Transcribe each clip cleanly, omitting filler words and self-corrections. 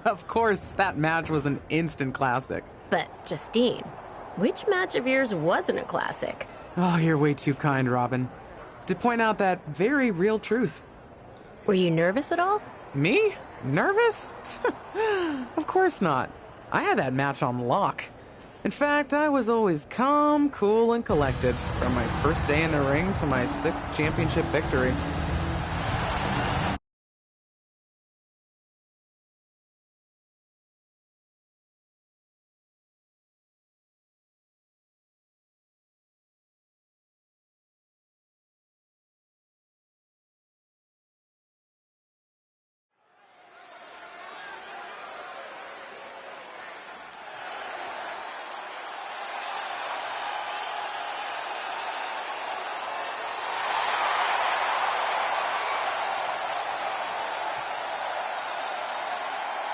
Of course, that match was an instant classic. But, Justine, which match of yours wasn't a classic? Oh, you're way too kind, Robin. To point out that very real truth. Were you nervous at all? Me? Nervous? Of course not. I had that match on lock. In fact, I was always calm, cool, and collected from my first day in the ring to my 6th championship victory.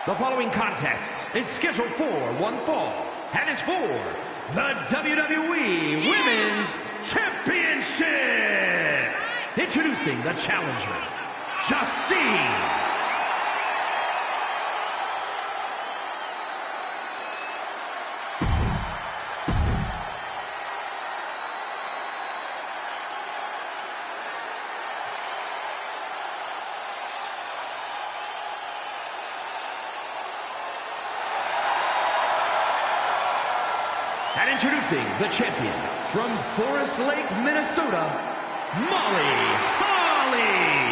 The following contest is scheduled for one fall and is for the WWE Women's Championship. Introducing the challenger, Justine. And introducing the champion from Forest Lake, Minnesota, Molly Holly.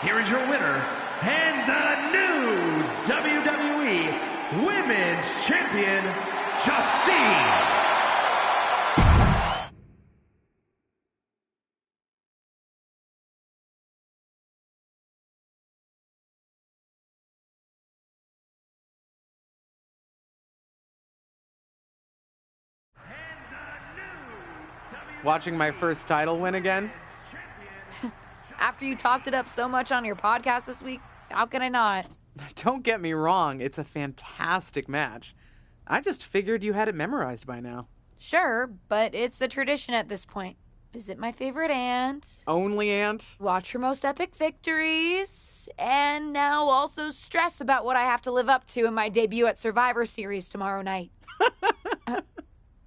Here is your winner, and the new WWE Women's Champion, Justine. Watching my first title win again? After you talked it up so much on your podcast this week, how can I not? Don't get me wrong, it's a fantastic match. I just figured you had it memorized by now. Sure, but it's a tradition at this point. Visit my favorite aunt. Only aunt? Watch her most epic victories. And now also stress about what I have to live up to in my debut at Survivor Series tomorrow night.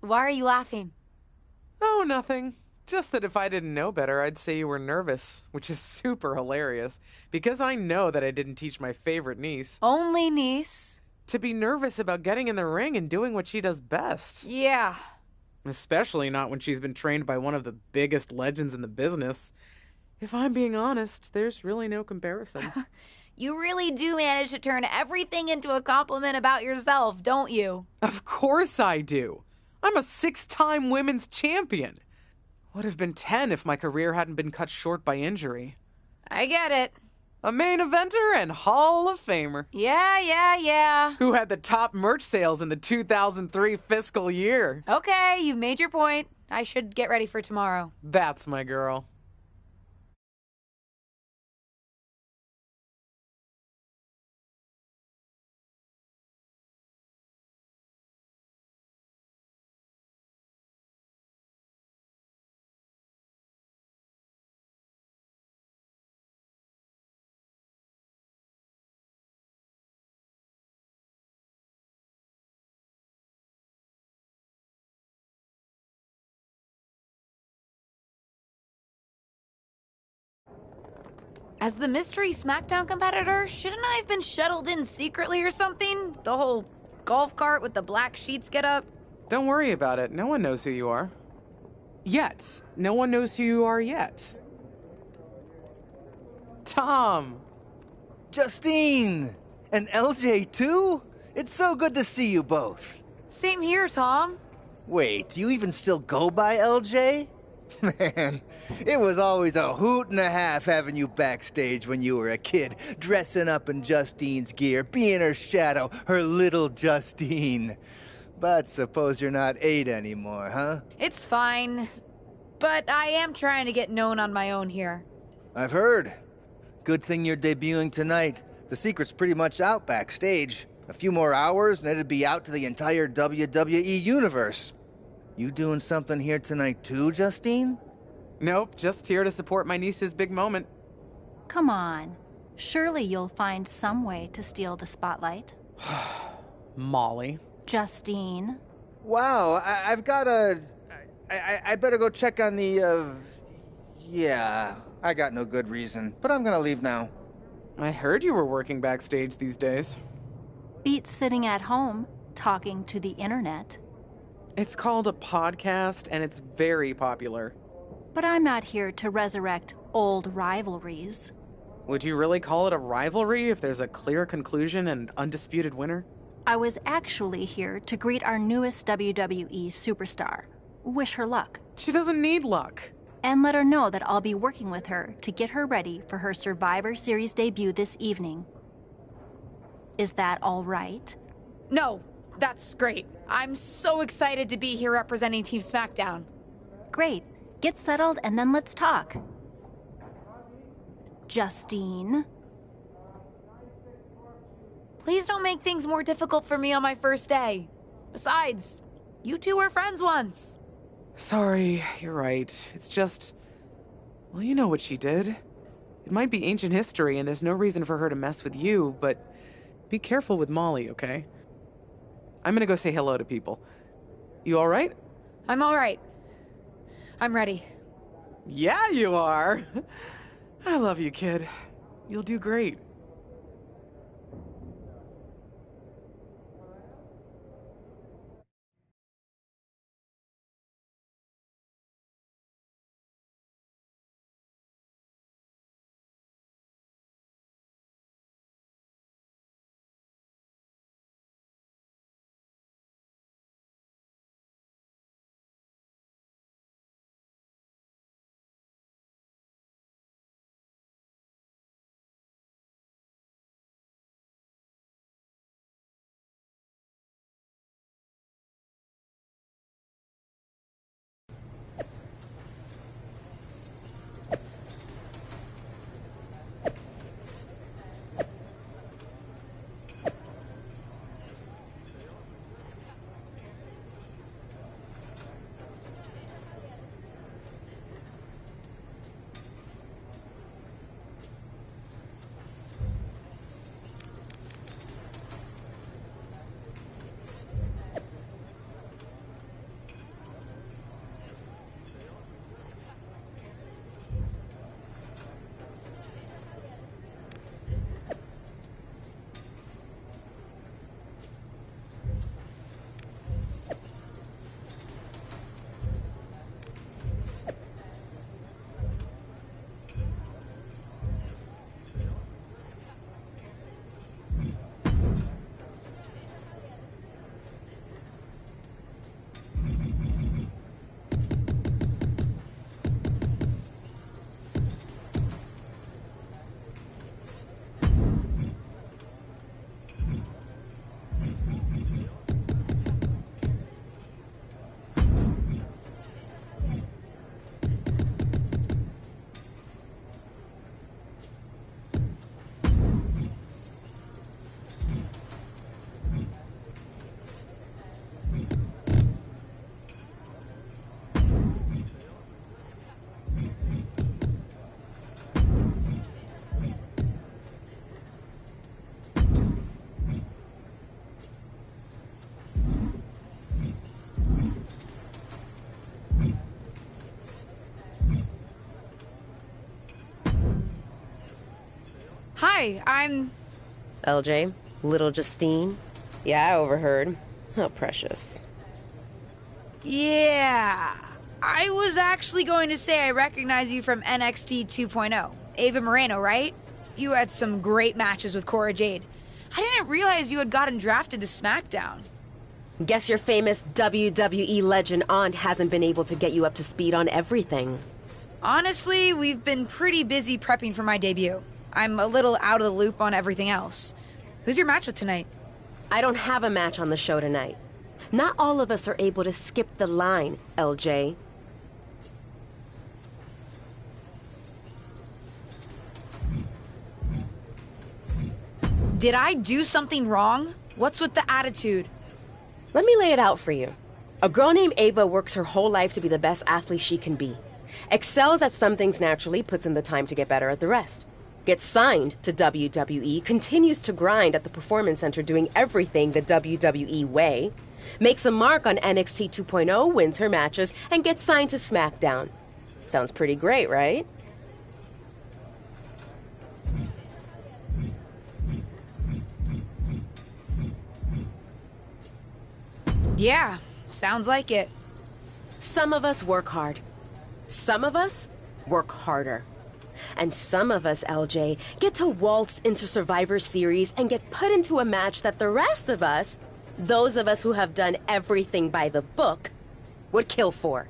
Why are you laughing? Oh, nothing. Just that if I didn't know better, I'd say you were nervous, which is super hilarious, because I know that I didn't teach my favorite niece Only niece? to be nervous about getting in the ring and doing what she does best. Yeah. Especially not when she's been trained by one of the biggest legends in the business. If I'm being honest, there's really no comparison. You really do manage to turn everything into a compliment about yourself, don't you? Of course I do. I'm a 6-time women's champion. Would have been 10 if my career hadn't been cut short by injury. I get it. A main eventer and Hall of Famer. Yeah. Who had the top merch sales in the 2003 fiscal year. Okay, you've made your point. I should get ready for tomorrow. That's my girl. As the mystery SmackDown competitor, shouldn't I have been shuttled in secretly or something? The whole golf cart with the black sheets get up? Don't worry about it. No one knows who you are. Yet. No one knows who you are yet. Tom. Justine! And LJ too? It's so good to see you both. Same here, Tom. Wait, do you even still go by LJ? Man, it was always a hoot and a half having you backstage when you were a kid, dressing up in Justine's gear, being her shadow, her little Justine. But suppose you're not 8 anymore, huh? It's fine. But I am trying to get known on my own here. I've heard. Good thing you're debuting tonight. The secret's pretty much out backstage. A few more hours and it'd be out to the entire WWE universe. You doing something here tonight too, Justine? Nope, just here to support my niece's big moment. Come on. Surely you'll find some way to steal the spotlight. Molly. Justine. Wow, I've got a... I better go check on the, Yeah, I got no good reason, but I'm gonna leave now. I heard you were working backstage these days. Beats sitting at home, talking to the internet. It's called a podcast, and it's very popular. But I'm not here to resurrect old rivalries. Would you really call it a rivalry if there's a clear conclusion and undisputed winner? I was actually here to greet our newest WWE superstar. Wish her luck. She doesn't need luck. And let her know that I'll be working with her to get her ready for her Survivor Series debut this evening. Is that all right? No, that's great. I'm so excited to be here representing Team SmackDown. Great. Get settled and then let's talk. Justine. Please don't make things more difficult for me on my first day. Besides, you two were friends once. Sorry, you're right. It's just... Well, you know what she did. It might be ancient history and there's no reason for her to mess with you, but be careful with Molly, okay? I'm gonna go say hello to people. You alright? I'm all right. I'm ready. Yeah, you are. I love you, kid. You'll do great. Hi, I'm... LJ, little Justine. Yeah, I overheard. How precious. Yeah. I was actually going to say I recognize you from NXT 2.0. Ava Moreno, right? You had some great matches with Cora Jade. I didn't realize you had gotten drafted to SmackDown. Guess your famous WWE legend aunt hasn't been able to get you up to speed on everything. Honestly, we've been pretty busy prepping for my debut. I'm a little out of the loop on everything else. Who's your match with tonight? I don't have a match on the show tonight. Not all of us are able to skip the line, LJ. Did I do something wrong? What's with the attitude? Let me lay it out for you. A girl named Ava works her whole life to be the best athlete she can be. Excels at some things naturally, puts in the time to get better at the rest. Gets signed to WWE, continues to grind at the Performance Center doing everything the WWE way. Makes a mark on NXT 2.0, wins her matches, and gets signed to SmackDown. Sounds pretty great, right? Yeah, sounds like it. Some of us work hard. Some of us work harder. And some of us, LJ, get to waltz into Survivor Series and get put into a match that the rest of us, those of us who have done everything by the book, would kill for.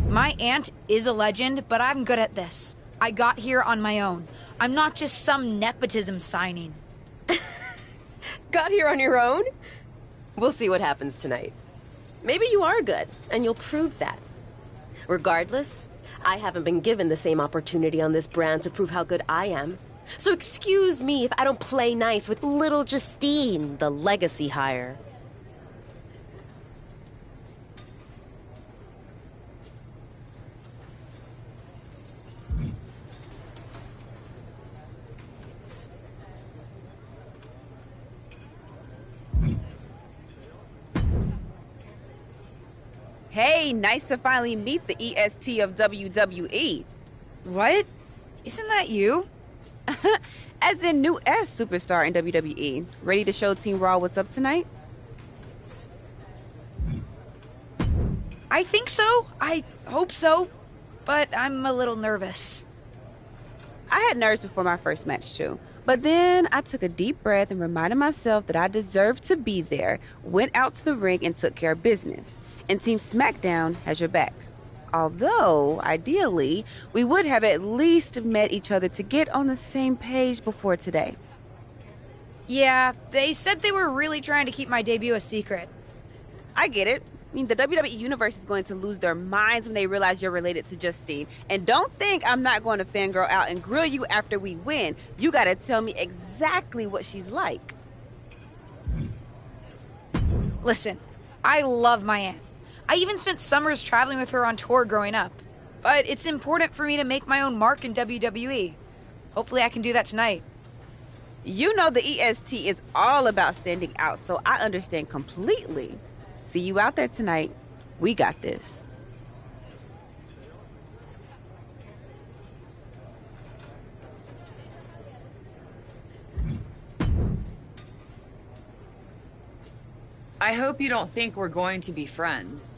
My aunt is a legend, but I'm good at this. I got here on my own. I'm not just some nepotism signing. Got here on your own? We'll see what happens tonight. Maybe you are good, and you'll prove that. Regardless, I haven't been given the same opportunity on this brand to prove how good I am. So excuse me if I don't play nice with little Justine, the legacy hire. Hey, nice to finally meet the EST of WWE. What? Isn't that you? As in new S superstar in WWE. Ready to show Team Raw what's up tonight? I think so. I hope so. But I'm a little nervous. I had nerves before my first match too. But then I took a deep breath and reminded myself that I deserved to be there, went out to the ring and took care of business. And Team SmackDown has your back. Although, ideally, we would have at least met each other to get on the same page before today. Yeah, they said they were really trying to keep my debut a secret. I get it. I mean, the WWE Universe is going to lose their minds when they realize you're related to Justine. And don't think I'm not going to fangirl out and grill you after we win. You gotta tell me exactly what she's like. Listen, I love my aunt. I even spent summers traveling with her on tour growing up. But it's important for me to make my own mark in WWE. Hopefully I can do that tonight. You know the EST is all about standing out, so I understand completely. See you out there tonight. We got this. I hope you don't think we're going to be friends.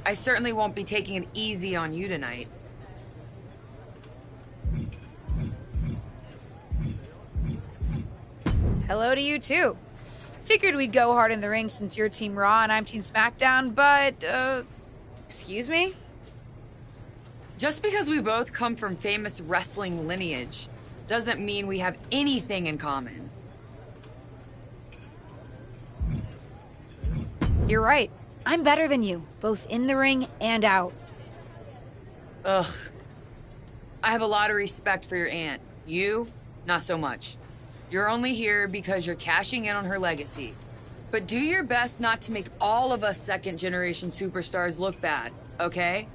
I certainly won't be taking it easy on you tonight. Hello to you too. I figured we'd go hard in the ring since you're Team Raw and I'm Team SmackDown, but, excuse me? Just because we both come from famous wrestling lineage doesn't mean we have anything in common. You're right. I'm better than you, both in the ring and out. Ugh. I have a lot of respect for your aunt. You, not so much. You're only here because you're cashing in on her legacy. But do your best not to make all of us second-generation superstars look bad, okay?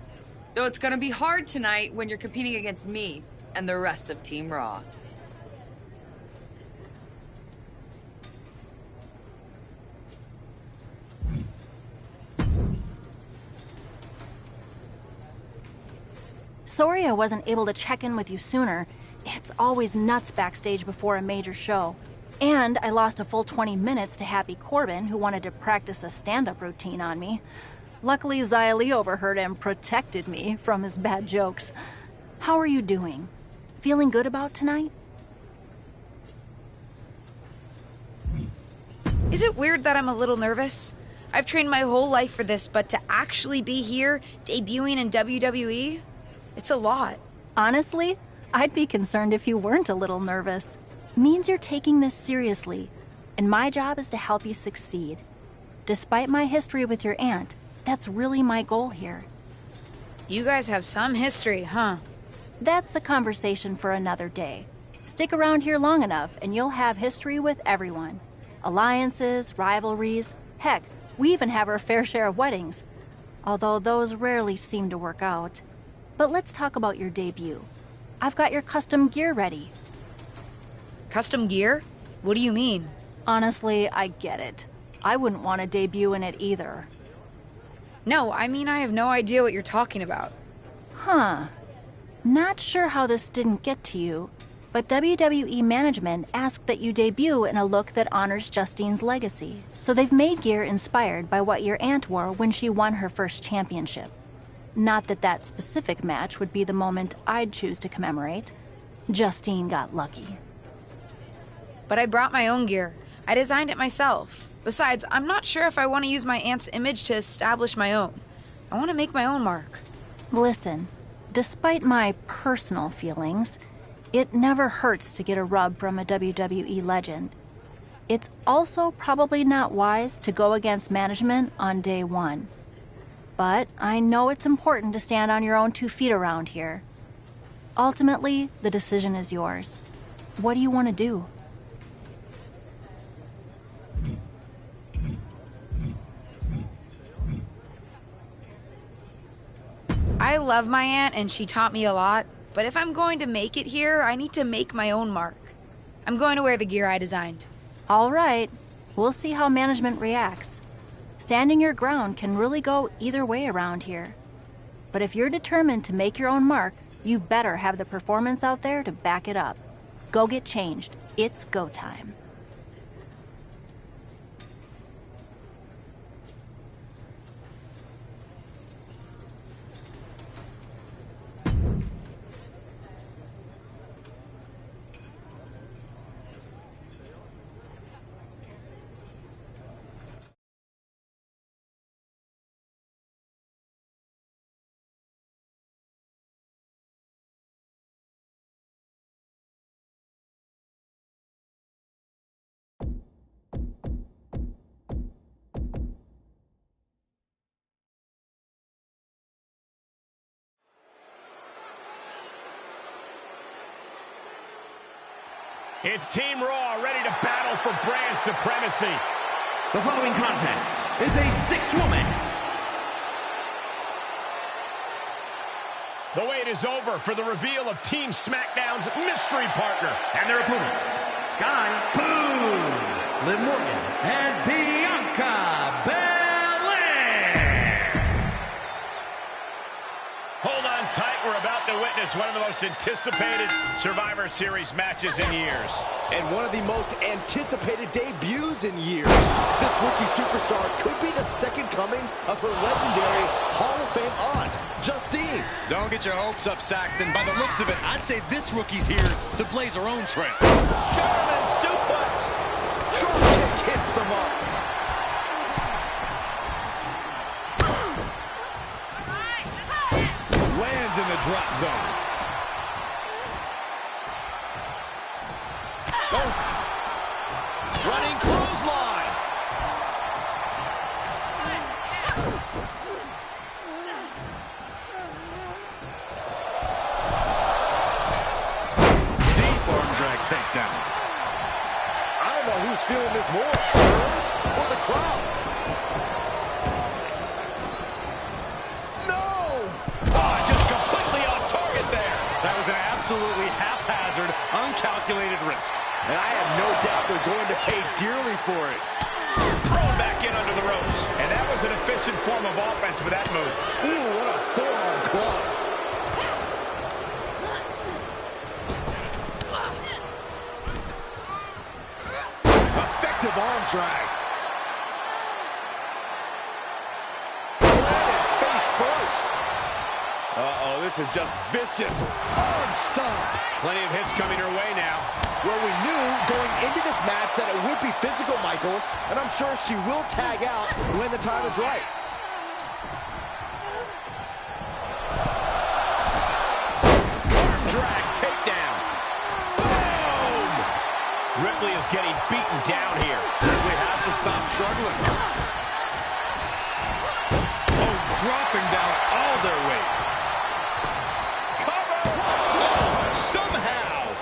Though it's gonna be hard tonight when you're competing against me and the rest of Team Raw. Sorry I wasn't able to check in with you sooner. It's always nuts backstage before a major show. And I lost a full 20 minutes to Happy Corbin, who wanted to practice a stand-up routine on me. Luckily, Xia Li overheard and protected me from his bad jokes. How are you doing? Feeling good about tonight? Is it weird that I'm a little nervous? I've trained my whole life for this, but to actually be here, debuting in WWE, it's a lot. Honestly, I'd be concerned if you weren't a little nervous. Means you're taking this seriously, and my job is to help you succeed. Despite my history with your aunt, that's really my goal here. You guys have some history, huh? That's a conversation for another day. Stick around here long enough and you'll have history with everyone. Alliances, rivalries, heck, we even have our fair share of weddings. Although those rarely seem to work out. But let's talk about your debut. I've got your custom gear ready. Custom gear? What do you mean? Honestly, I get it. I wouldn't want to debut in it either. No, I mean I have no idea what you're talking about. Huh. Not sure how this didn't get to you, but WWE management asked that you debut in a look that honors Justine's legacy. So they've made gear inspired by what your aunt wore when she won her first championship. Not that that specific match would be the moment I'd choose to commemorate. Justine got lucky. But I brought my own gear. I designed it myself. Besides, I'm not sure if I want to use my aunt's image to establish my own. I want to make my own mark. Listen, despite my personal feelings, it never hurts to get a rub from a WWE legend. It's also probably not wise to go against management on day one. But I know it's important to stand on your own 2 feet around here. Ultimately, the decision is yours. What do you want to do? I love my aunt and she taught me a lot, but if I'm going to make it here, I need to make my own mark. I'm going to wear the gear I designed. All right. We'll see how management reacts. Standing your ground can really go either way around here. But if you're determined to make your own mark, you better have the performance out there to back it up. Go get changed. It's go time. It's Team Raw ready to battle for brand supremacy. The following contest is a 6-woman. The wait is over for the reveal of Team SmackDown's mystery partner. And their opponents, Sky Blue, Liv Morgan, and Bianca Belair. Hold on tight, we're about to witness one of the most anticipated Survivor Series matches in years. And one of the most anticipated debuts in years. This rookie superstar could be the second coming of her legendary Hall of Fame aunt, Justine. Don't get your hopes up, Saxton. By the looks of it, I'd say this rookie's here to blaze her own trail. German suplex. Drop kick hits the mark. Lands in the drop zone. Oh. Running clothesline. Deep arm drag takedown. I don't know who's feeling this more, her or the crowd. No! Oh, just completely off target there. That was an absolutely haphazard, uncalculated risk. And I have no doubt they're going to pay dearly for it. Thrown back in under the ropes. And that was an efficient form of offense with that move. Ooh, what a forearm club. drag. Planted face first. Uh-oh, this is just vicious. Arm stomped. Plenty of hits coming her way now. Well, we knew going into this match that it would be physical, Michael, and I'm sure she will tag out when the time is right. Arm drag takedown. Boom! Ripley is getting beaten down here. Ripley has to stop struggling. Oh, dropping down all their weight.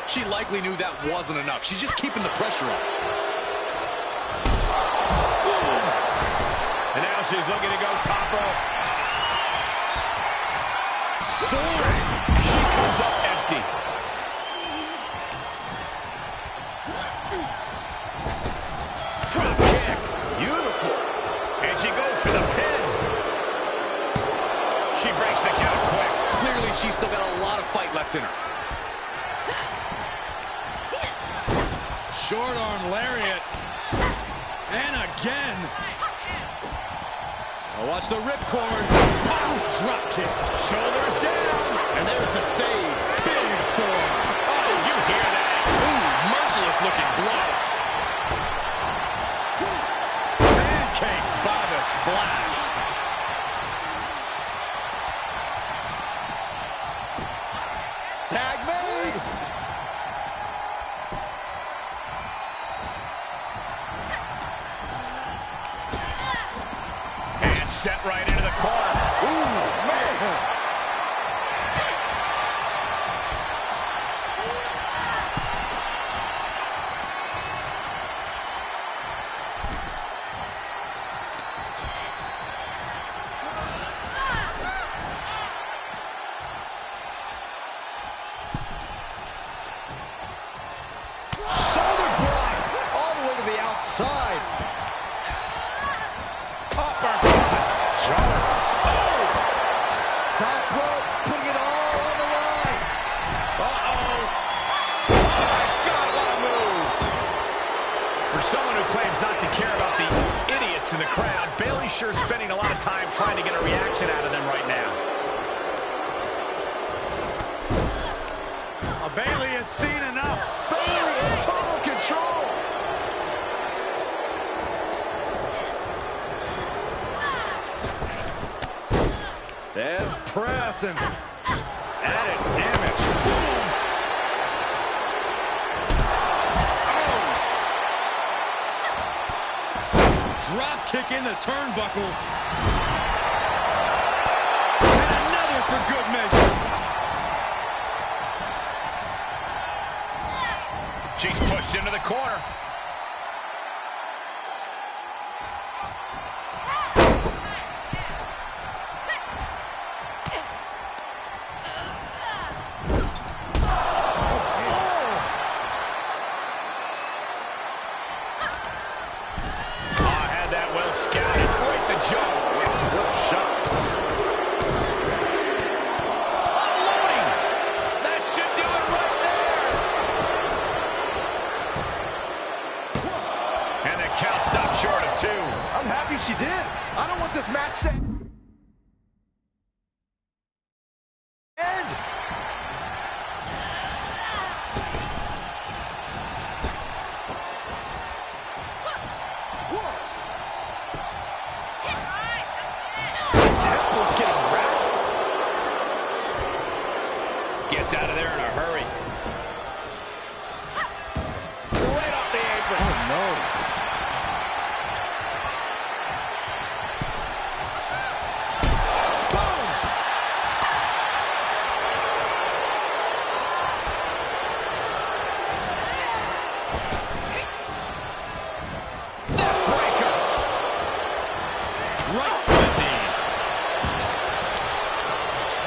She likely knew that wasn't enough. She's just keeping the pressure on. And now she's looking to go top rope. Soaring. She comes up empty. Drop kick. Beautiful. And she goes for the pin. She breaks the count quick. Clearly, she's still got a lot of fight left in her. Short arm lariat. And again. Oh, watch the ripcord. Pow! Drop kick. Shoulders down. And there's the save. Big form. Oh, did you hear that? Ooh, merciless looking blow. Pancaked by the splash. Tag made. Set right into the corner. Ooh, man. Shoulder block all the way to the outside. Top rope, putting it all on the line. Uh-oh. Oh, my God, what a move. For someone who claims not to care about the idiots in the crowd, Bayley's sure spending a lot of time trying to get a reaction out of them right now. Bayley has seen enough. Bayley in total control. There's press and added damage. Boom. Oh. Drop kick in the turnbuckle. And another for good measure. She's pushed into the corner. Count stopped short of 2. I'm happy she did. I don't want this match to end. Temple's getting rattled. Gets out of there in a hurry. Right off the apron. Oh, no. Right to the knee.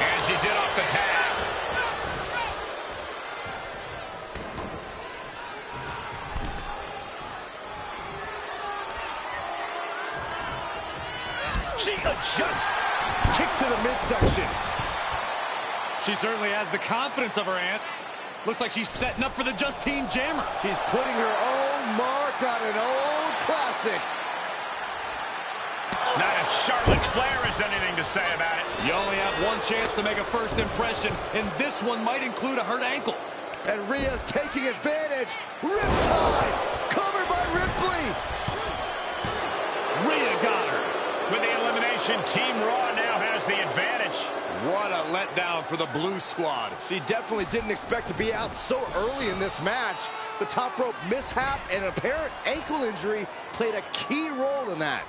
And she's in off the tag. She adjusts. Kick to the midsection. She certainly has the confidence of her aunt. Looks like she's setting up for the Justine Jammer. She's putting her own mark on an old classic. Not if Charlotte Flair has anything to say about it. You only have one chance to make a first impression, and this one might include a hurt ankle. And Rhea's taking advantage. Riptide, covered by Ripley. Rhea got her. With the elimination, Team Raw now has the advantage. What a letdown for the Blue Squad. She definitely didn't expect to be out so early in this match. The top rope mishap and an apparent ankle injury played a key role in that.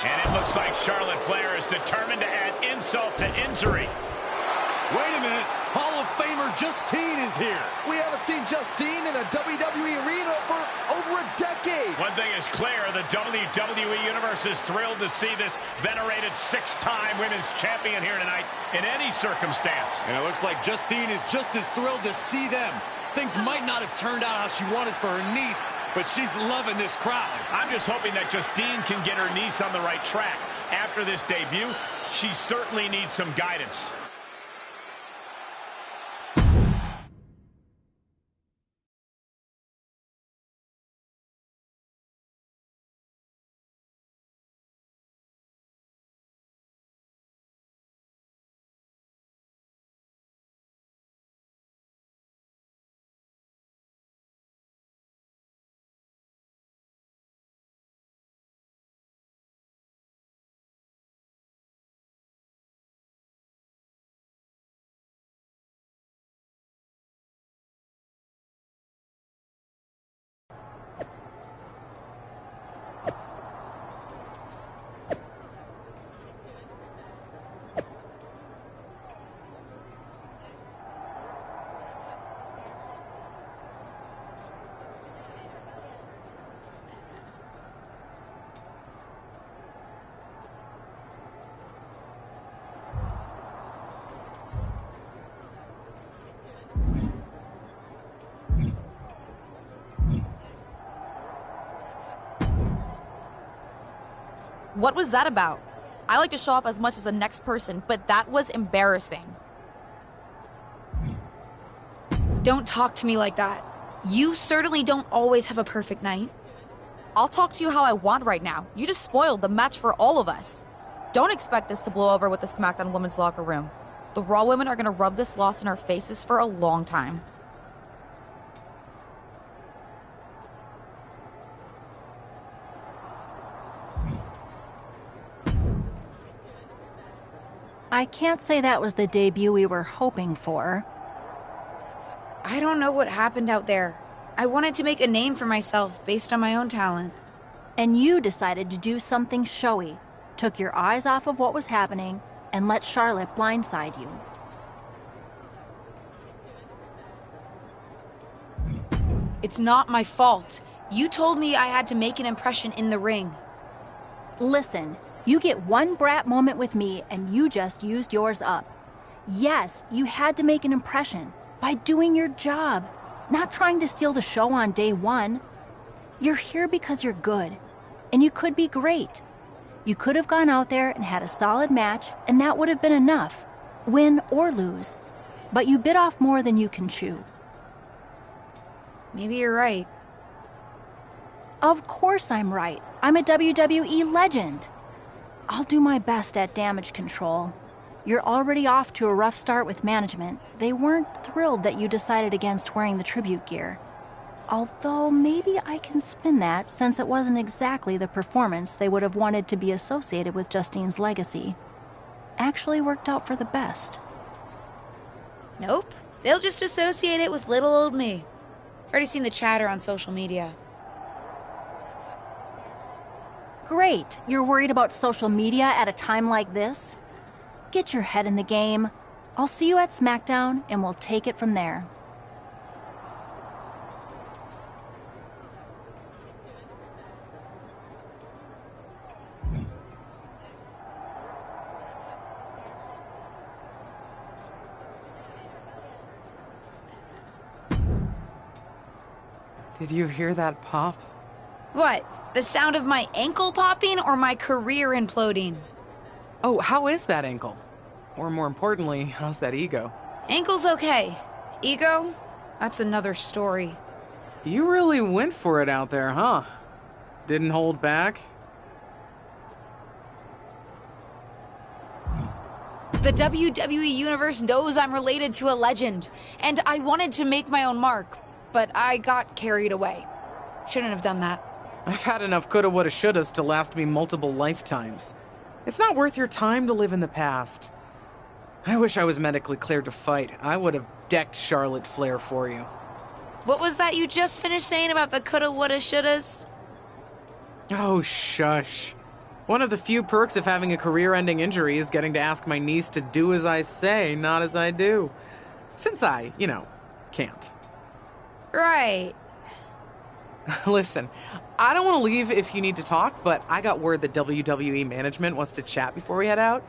And it looks like Charlotte Flair is determined to add insult to injury. Wait a minute. Hall of Famer Justine is here. We haven't seen Justine in a WWE arena for over a decade. One thing is clear, the WWE Universe is thrilled to see this venerated 6-time women's champion here tonight in any circumstance. And it looks like Justine is just as thrilled to see them. Things might not have turned out how she wanted for her niece, but she's loving this crowd. I'm just hoping that Justine can get her niece on the right track. After this debut, she certainly needs some guidance. What was that about? I like to show off as much as the next person, but that was embarrassing. Don't talk to me like that. You certainly don't always have a perfect night. I'll talk to you how I want right now. You just spoiled the match for all of us. Don't expect this to blow over with the SmackDown women's locker room. The Raw women are going to rub this loss in our faces for a long time. I can't say that was the debut we were hoping for. I don't know what happened out there. I wanted to make a name for myself based on my own talent. And you decided to do something showy, took your eyes off of what was happening, and let Charlotte blindside you. It's not my fault. You told me I had to make an impression in the ring. Listen, you get one brat moment with me and you just used yours up. Yes, you had to make an impression by doing your job, not trying to steal the show on day one. You're here because you're good, and you could be great. You could have gone out there and had a solid match, and that would have been enough, win or lose. But you bit off more than you can chew. Maybe you're right. Of course I'm right. I'm a WWE legend. I'll do my best at damage control. You're already off to a rough start with management. They weren't thrilled that you decided against wearing the tribute gear. Although maybe I can spin that, since it wasn't exactly the performance they would have wanted to be associated with Justine's legacy. Actually worked out for the best. Nope. They'll just associate it with little old me. I've already seen the chatter on social media. Great. You're worried about social media at a time like this? Get your head in the game. I'll see you at SmackDown, and we'll take it from there. Did you hear that pop? What? The sound of my ankle popping or my career imploding? Oh, how is that ankle? Or more importantly, how's that ego? Ankle's okay. Ego? That's another story. You really went for it out there, huh? Didn't hold back? The WWE Universe knows I'm related to a legend, and I wanted to make my own mark, but I got carried away. Shouldn't have done that. I've had enough coulda, woulda, shouldas to last me multiple lifetimes. It's not worth your time to live in the past. I wish I was medically cleared to fight. I would have decked Charlotte Flair for you. What was that you just finished saying about the coulda, woulda, shouldas? Oh, shush. One of the few perks of having a career-ending injury is getting to ask my niece to do as I say, not as I do. Since I, can't. Right. Listen, I don't want to leave if you need to talk, but I got word that WWE management wants to chat before we head out.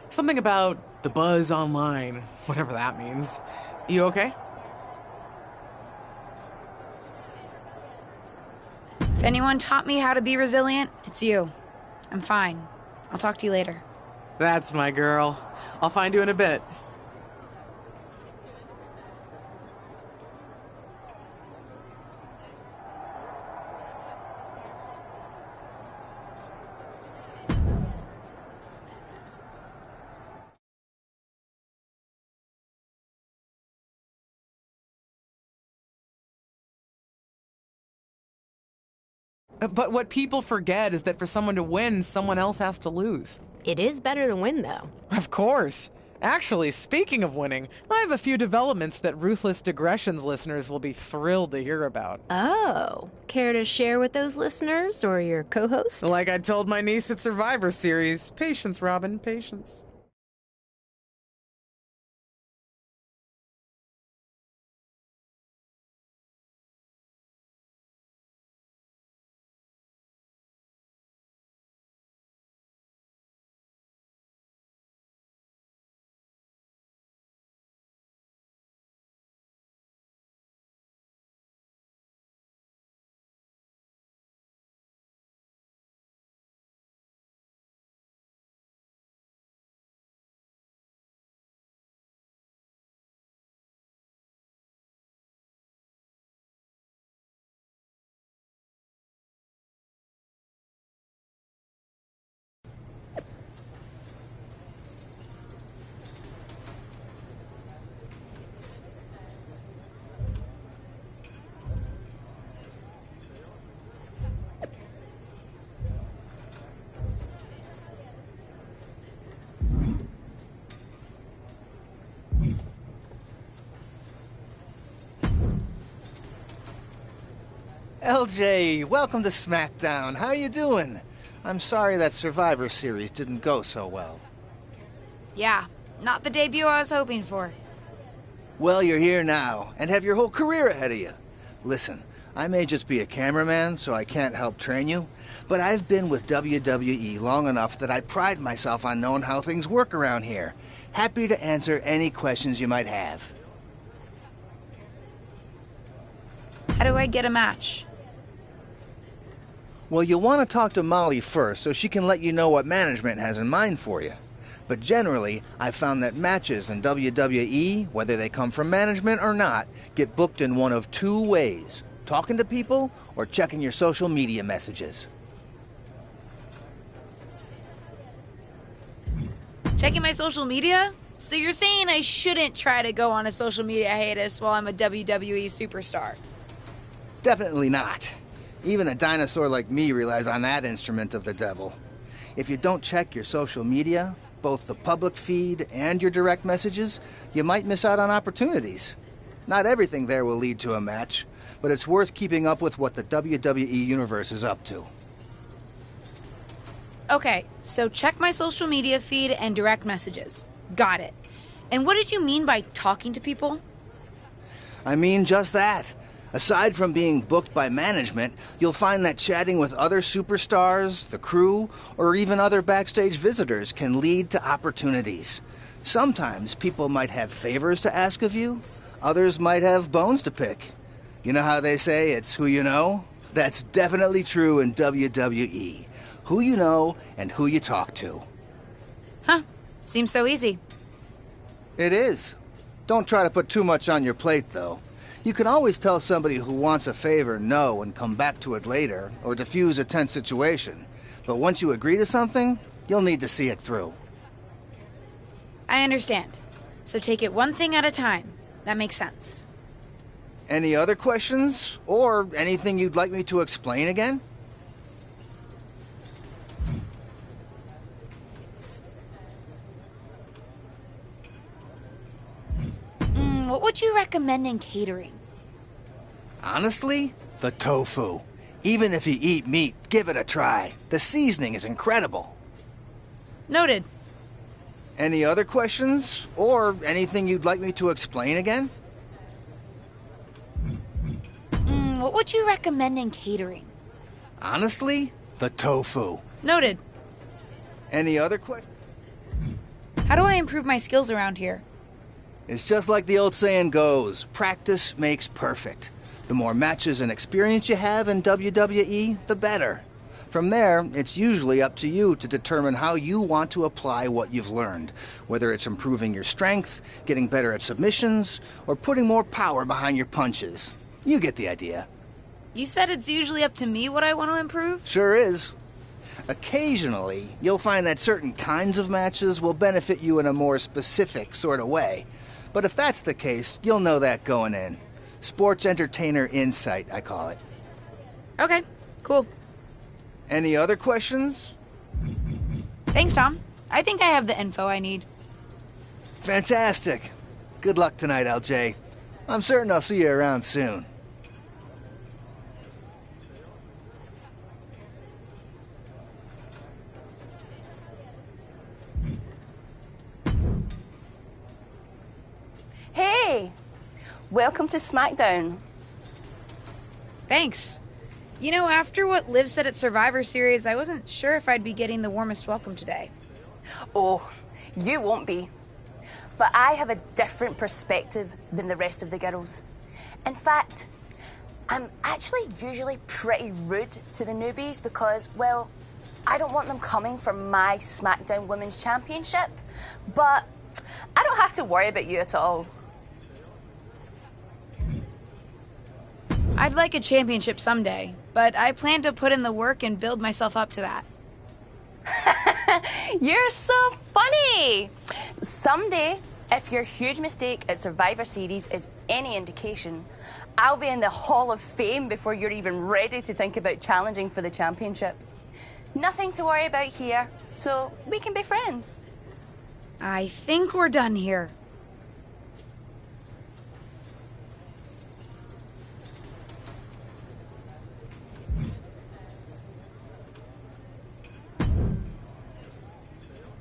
Something about the buzz online, whatever that means. You okay? If anyone taught me how to be resilient, it's you. I'm fine. I'll talk to you later. That's my girl. I'll find you in a bit. But what people forget is that for someone to win, someone else has to lose. It is better to win, though. Of course. Actually, speaking of winning, I have a few developments that Ruthless Digressions listeners will be thrilled to hear about. Oh, care to share with those listeners or your co-host? Like I told my niece at Survivor Series, patience, Robin, patience. LJ, welcome to SmackDown. How you doing? I'm sorry that Survivor Series didn't go so well. Yeah, not the debut I was hoping for. Well, you're here now, and have your whole career ahead of you. Listen, I may just be a cameraman, so I can't help train you, but I've been with WWE long enough that I pride myself on knowing how things work around here. Happy to answer any questions you might have. How do I get a match? Well, you'll want to talk to Molly first so she can let you know what management has in mind for you. But generally, I've found that matches in WWE, whether they come from management or not, get booked in one of two ways: talking to people or checking your social media messages. Checking my social media? So you're saying I shouldn't try to go on a social media hiatus while I'm a WWE superstar? Definitely not. Even a dinosaur like me relies on that instrument of the devil. If you don't check your social media, both the public feed and your direct messages, you might miss out on opportunities. Not everything there will lead to a match, but it's worth keeping up with what the WWE Universe is up to. Okay, so check my social media feed and direct messages. Got it. And what did you mean by talking to people? I mean just that. Aside from being booked by management, you'll find that chatting with other superstars, the crew, or even other backstage visitors can lead to opportunities. Sometimes people might have favors to ask of you, others might have bones to pick. You know how they say it's who you know? That's definitely true in WWE. Who you know and who you talk to. Huh. Seems so easy. It is. Don't try to put too much on your plate, though. You can always tell somebody who wants a favor no and come back to it later, or defuse a tense situation. But once you agree to something, you'll need to see it through. I understand. So take it one thing at a time. That makes sense. Any other questions? Or anything you'd like me to explain again? What would you recommend in catering? Honestly, the tofu. Even if you eat meat, give it a try. The seasoning is incredible. Noted. Any other questions? Or anything you'd like me to explain again? What would you recommend in catering? Honestly, the tofu. Noted. Any other questions? How do I improve my skills around here? It's just like the old saying goes, practice makes perfect. The more matches and experience you have in WWE, the better. From there, it's usually up to you to determine how you want to apply what you've learned, whether it's improving your strength, getting better at submissions, or putting more power behind your punches. You get the idea. You said it's usually up to me what I want to improve? Sure is. Occasionally, you'll find that certain kinds of matches will benefit you in a more specific sort of way. But if that's the case, you'll know that going in. Sports entertainer insight, I call it. Okay, cool. Any other questions? Thanks, Tom. I think I have the info I need. Fantastic. Good luck tonight, LJ. I'm certain I'll see you around soon. Hey! Welcome to SmackDown. Thanks. You know, after what Liv said at Survivor Series, I wasn't sure if I'd be getting the warmest welcome today. Oh, you won't be. But I have a different perspective than the rest of the girls. In fact, I'm actually usually pretty rude to the newbies because, well, I don't want them coming for my SmackDown Women's Championship. But I don't have to worry about you at all. I'd like a championship someday, but I plan to put in the work and build myself up to that. You're so funny! Someday, if your huge mistake at Survivor Series is any indication, I'll be in the Hall of Fame before you're even ready to think about challenging for the championship. Nothing to worry about here, so we can be friends. I think we're done here.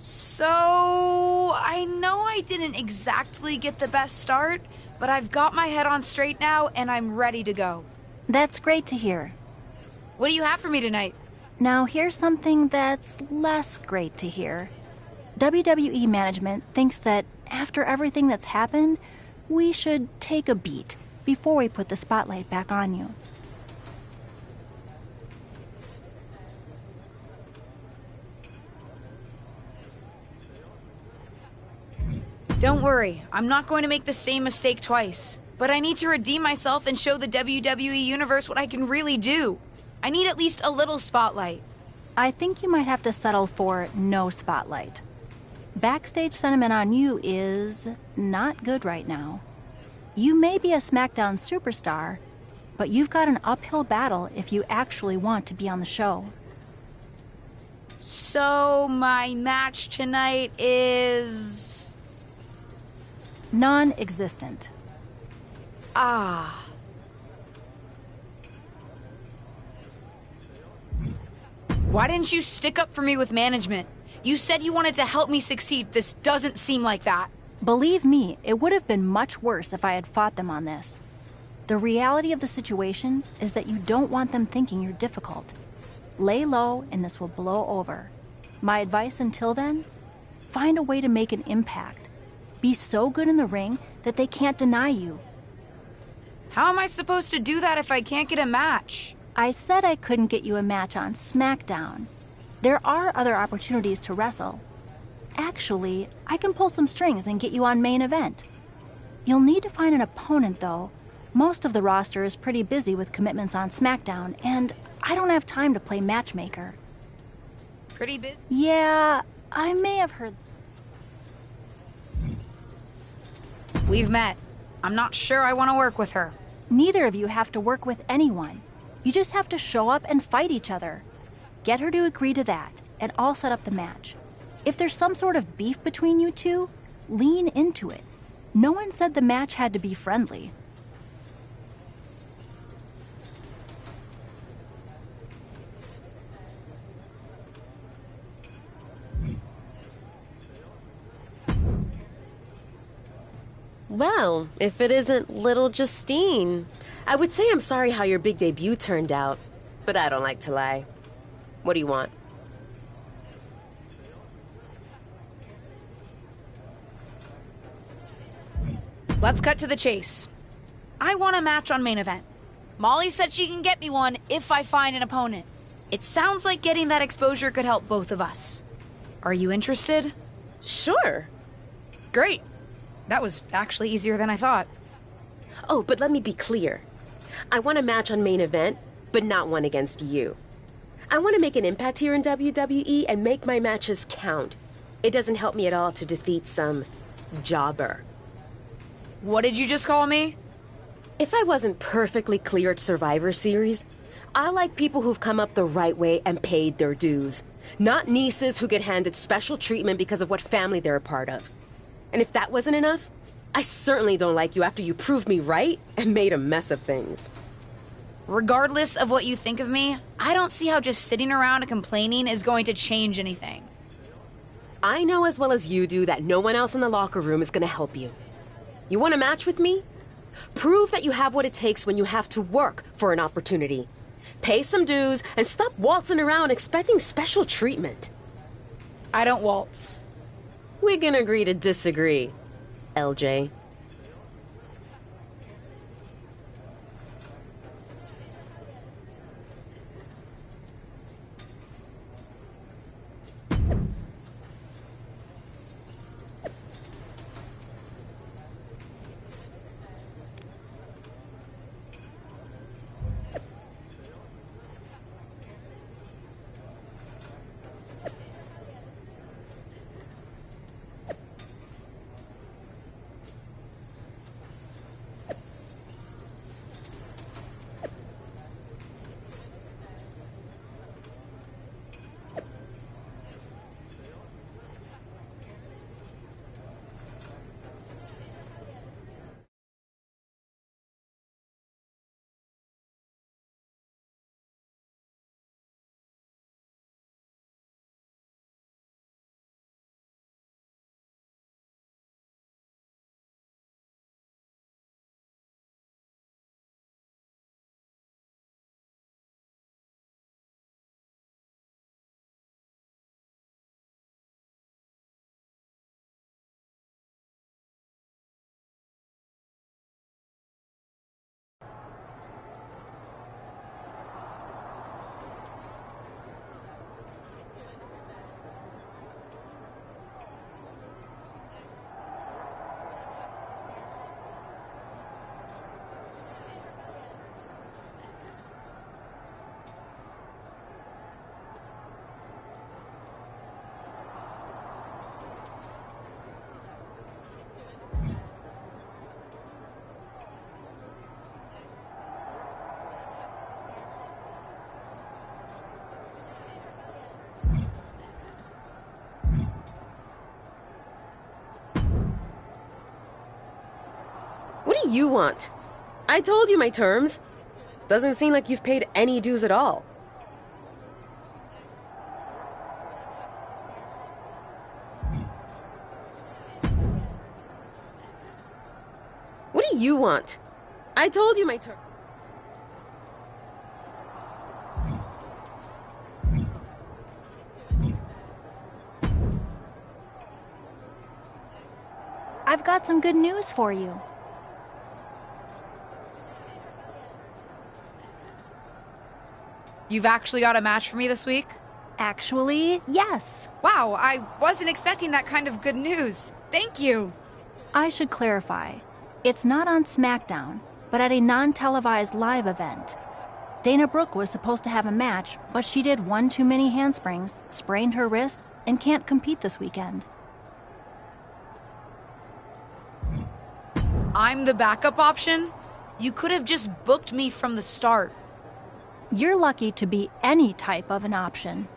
So, I know I didn't exactly get the best start, but I've got my head on straight now and I'm ready to go. That's great to hear. What do you have for me tonight? Now here's something that's less great to hear. WWE management thinks that after everything that's happened, we should take a beat before we put the spotlight back on you. Don't worry, I'm not going to make the same mistake twice. But I need to redeem myself and show the WWE Universe what I can really do. I need at least a little spotlight. I think you might have to settle for no spotlight. Backstage sentiment on you is not good right now. You may be a SmackDown superstar, but you've got an uphill battle if you actually want to be on the show. So, my match tonight is... non-existent. Ah. Why didn't you stick up for me with management? You said you wanted to help me succeed. This doesn't seem like that. Believe me, it would have been much worse if I had fought them on this. The reality of the situation is that you don't want them thinking you're difficult. Lay low and this will blow over. My advice until then? Find a way to make an impact. Be so good in the ring that they can't deny you. How am I supposed to do that if I can't get a match? I said I couldn't get you a match on SmackDown. There are other opportunities to wrestle. Actually, I can pull some strings and get you on main event. You'll need to find an opponent, though, Most of the roster is pretty busy with commitments on SmackDown, and I don't have time to play matchmaker. Pretty busy? Yeah, I may have heard... We've met. I'm not sure I want to work with her. Neither of you have to work with anyone. You just have to show up and fight each other. Get her to agree to that, and I'll set up the match. If there's some sort of beef between you two, lean into it. No one said the match had to be friendly. Well, if it isn't little Justine. I would say I'm sorry how your big debut turned out, but I don't like to lie. What do you want? Let's cut to the chase. I want a match on main event. Molly said she can get me one if I find an opponent. It sounds like getting that exposure could help both of us. Are you interested? Sure. Great. That was actually easier than I thought. Oh, but let me be clear. I want a match on main event, but not one against you. I want to make an impact here in WWE and make my matches count. It doesn't help me at all to defeat some jobber. What did you just call me? If I wasn't perfectly clear at Survivor Series, I like people who've come up the right way and paid their dues. Not nieces who get handed special treatment because of what family they're a part of. And if that wasn't enough, I certainly don't like you after you proved me right and made a mess of things. Regardless of what you think of me, I don't see how just sitting around and complaining is going to change anything. I know as well as you do that no one else in the locker room is going to help you. You want a match with me? Prove that you have what it takes when you have to work for an opportunity. Pay some dues and stop waltzing around expecting special treatment. I don't waltz. We can agree to disagree, LJ. What do you want? I told you my terms. Doesn't seem like you've paid any dues at all. What do you want? I told you my terms. I've got some good news for you. You've actually got a match for me this week? Actually, yes. Wow, I wasn't expecting that kind of good news. Thank you. I should clarify. It's not on SmackDown. but at a non-televised live event. Dana Brooke was supposed to have a match, but she did one too many handsprings, sprained her wrist, and can't compete this weekend. I'm the backup option? You could have just booked me from the start. You're lucky to be any type of an option.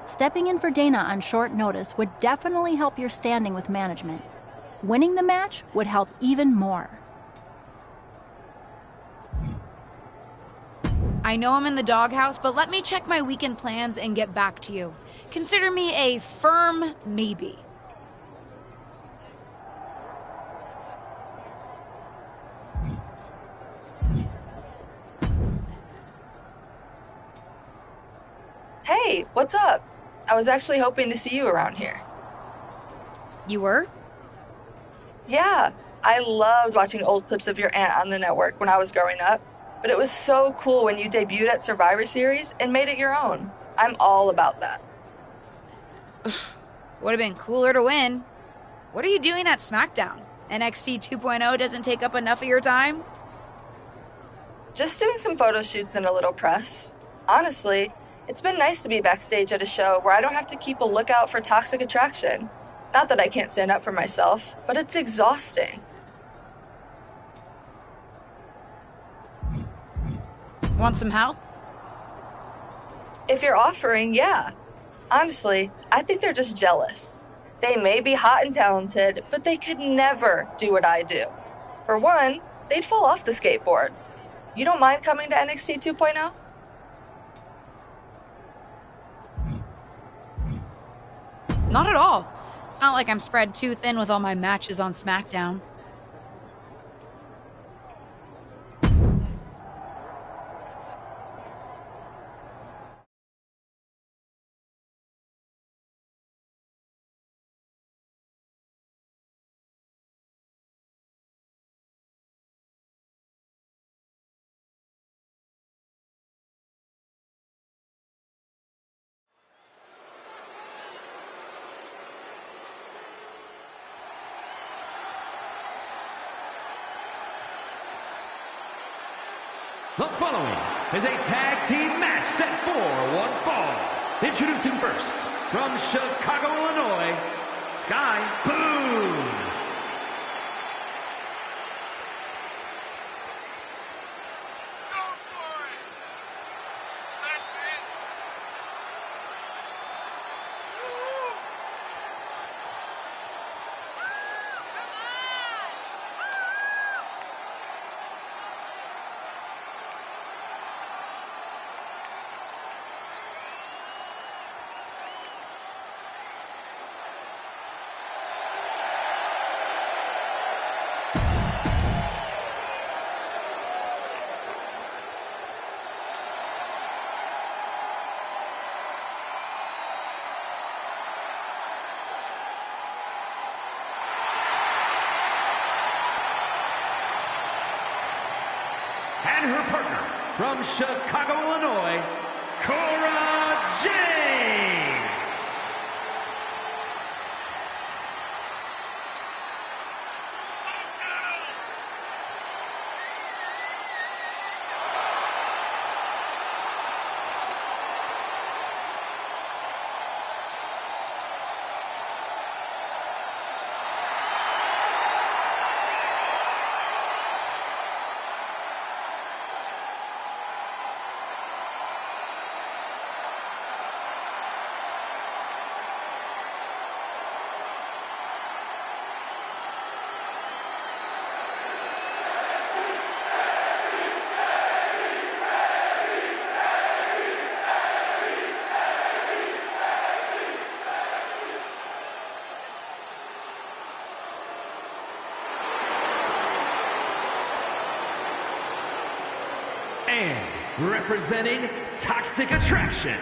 Stepping in for Dana on short notice would definitely help your standing with management. Winning the match would help even more. I know I'm in the doghouse, but let me check my weekend plans and get back to you. Consider me a firm maybe. Hey, what's up? I was actually hoping to see you around here. You were? Yeah, I loved watching old clips of your aunt on the network when I was growing up, but it was so cool when you debuted at Survivor Series and made it your own. I'm all about that. Would have been cooler to win. What are you doing at SmackDown? NXT 2.0 doesn't take up enough of your time? Just doing some photo shoots and a little press. Honestly, it's been nice to be backstage at a show where I don't have to keep a lookout for toxic attraction. Not that I can't stand up for myself, but it's exhausting. Want some help? If you're offering, yeah. Honestly, I think they're just jealous. They may be hot and talented, but they could never do what I do. For one, they'd fall off the skateboard. You don't mind coming to NXT 2.0? Not at all. It's not like I'm spread too thin with all my matches on SmackDown. The following is a tag team match set for one fall. Introducing first, from Chicago, Illinois, Sky Boom. And her partner from Chicago, Illinois, Cora Jade. And representing Toxic Attraction,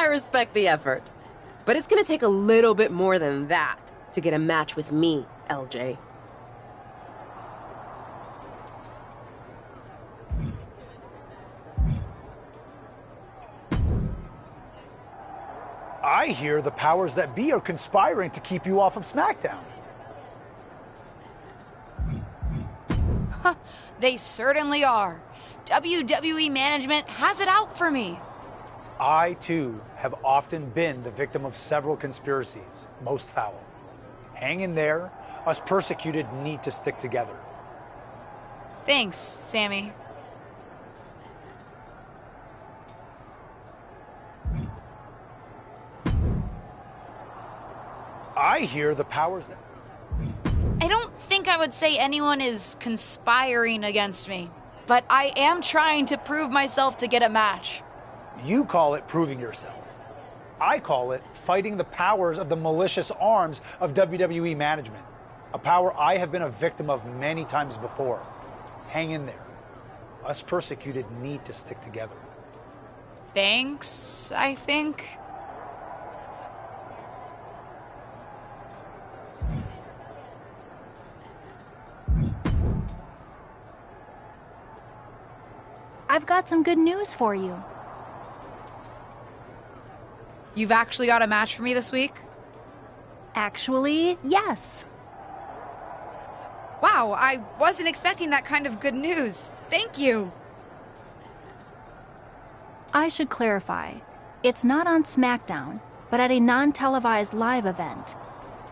respect the effort. But it's gonna take a little bit more than that to get a match with me, LJ. I hear the powers that be are conspiring to keep you off of SmackDown. They certainly are. WWE management has it out for me. I, too, have often been the victim of several conspiracies, most foul. Hang in there. Us persecuted need to stick together. Thanks, Sammy. I hear the powers that... I don't think I would say anyone is conspiring against me, but I am trying to prove myself to get a match. You call it proving yourself. I call it fighting the powers of the malicious arms of WWE management. A power I have been a victim of many times before. Hang in there. Us persecuted need to stick together. Thanks, I think. I've got some good news for you. You've actually got a match for me this week? Actually, yes. Wow, I wasn't expecting that kind of good news. Thank you. I should clarify. It's not on SmackDown, but at a non-televised live event.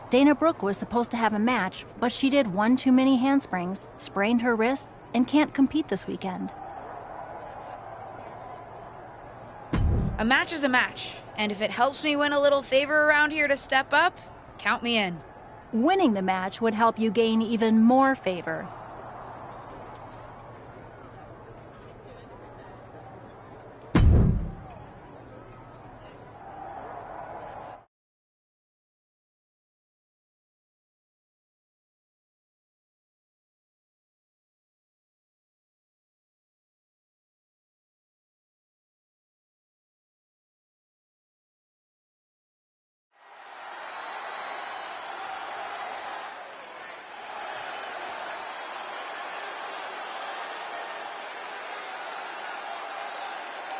Dana Brooke was supposed to have a match, but she did one too many handsprings, sprained her wrist, and can't compete this weekend. A match is a match, and if it helps me win a little favor around here to step up, count me in. Winning the match would help you gain even more favor.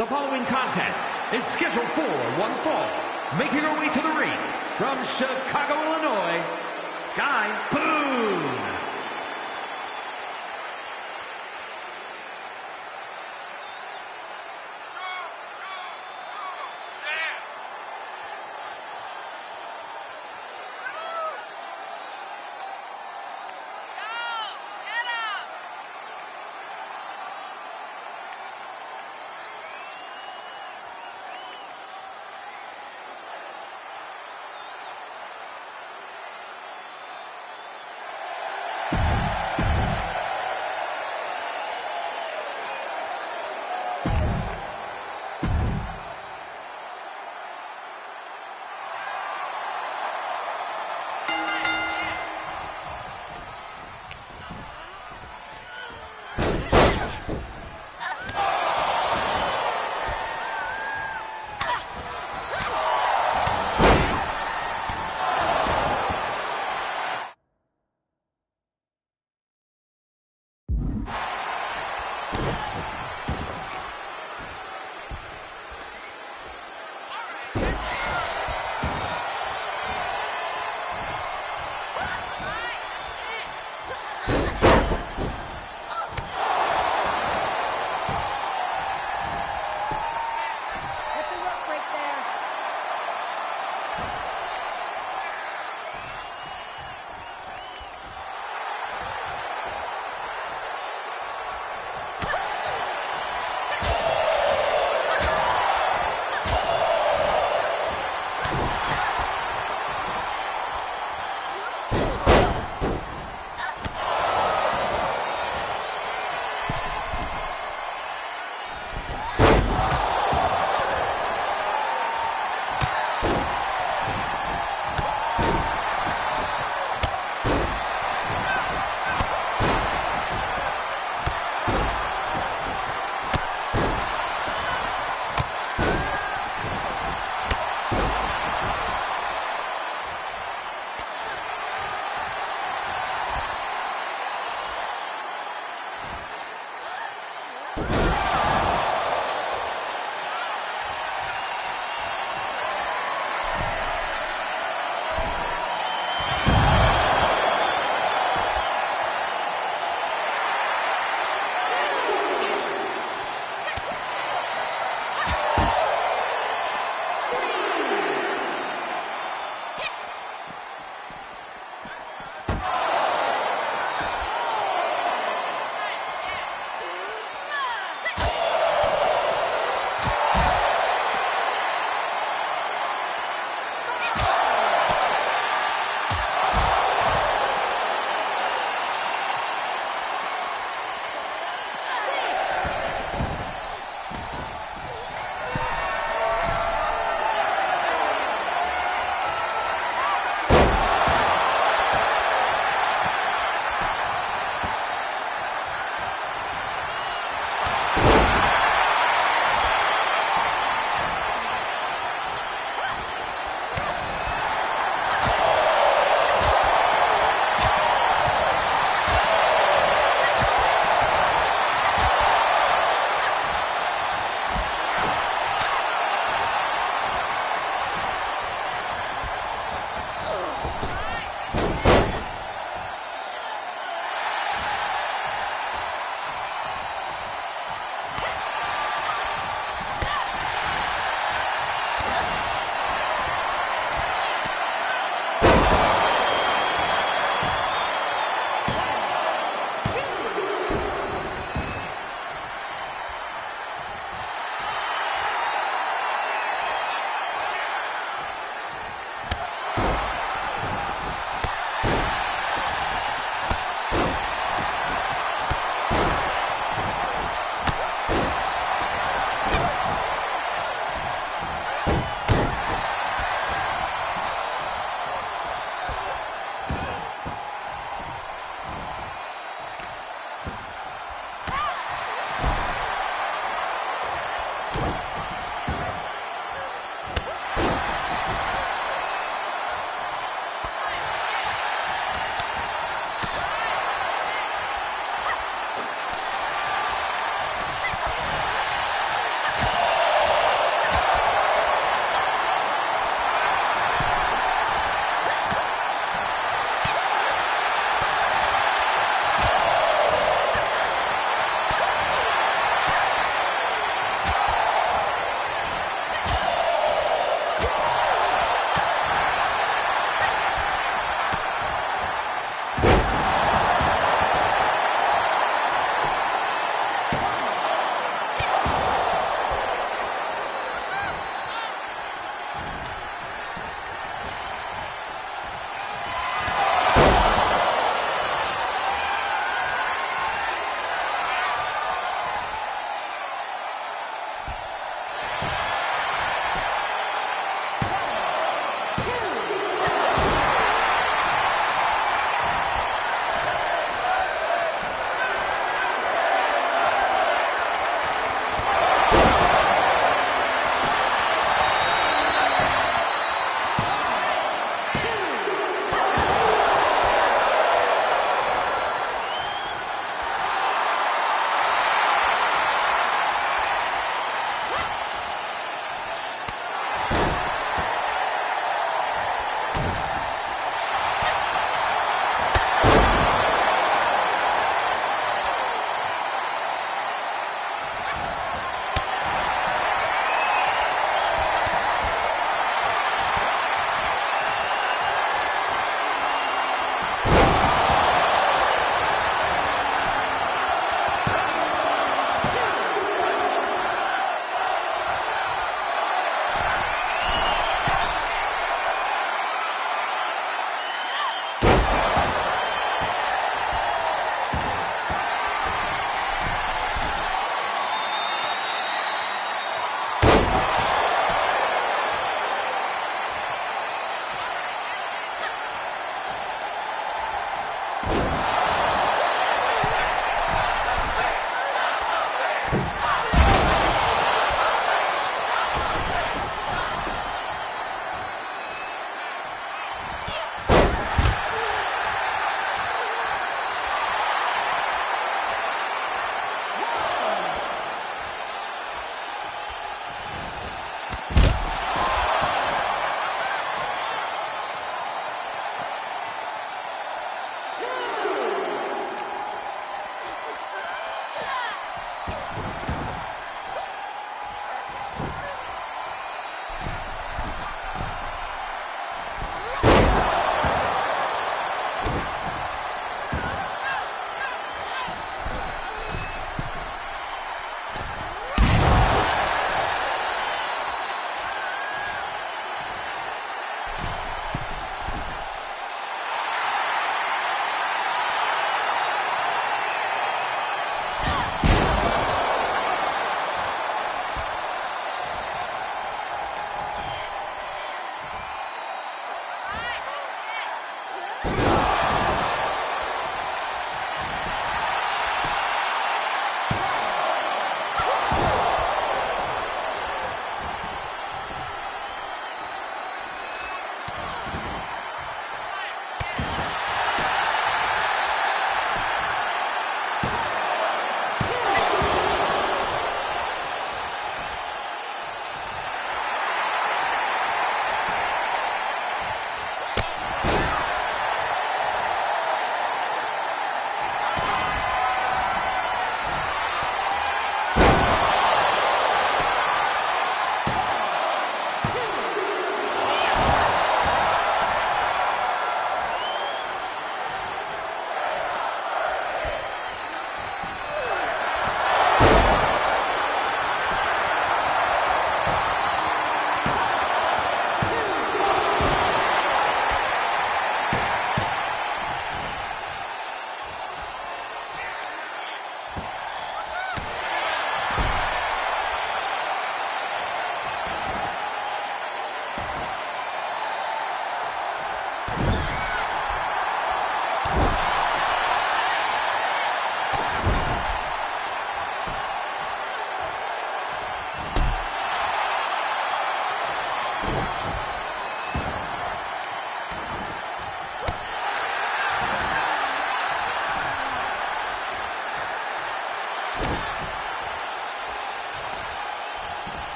The following contest is scheduled for one fall. Making her way to the ring from Chicago, Illinois, Sky Boone.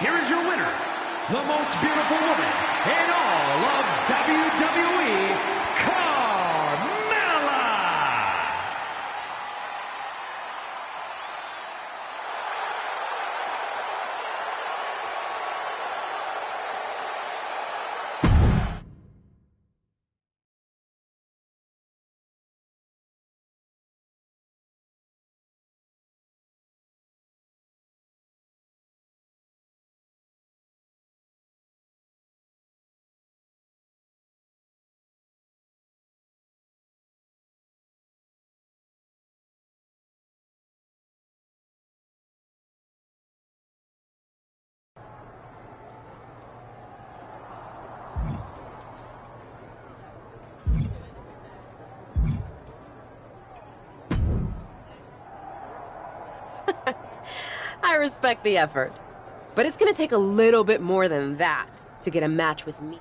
here is your winner, the most beautiful woman in all of WWE, Carmella! I respect the effort. But it's gonna take a little bit more than that to get a match with me.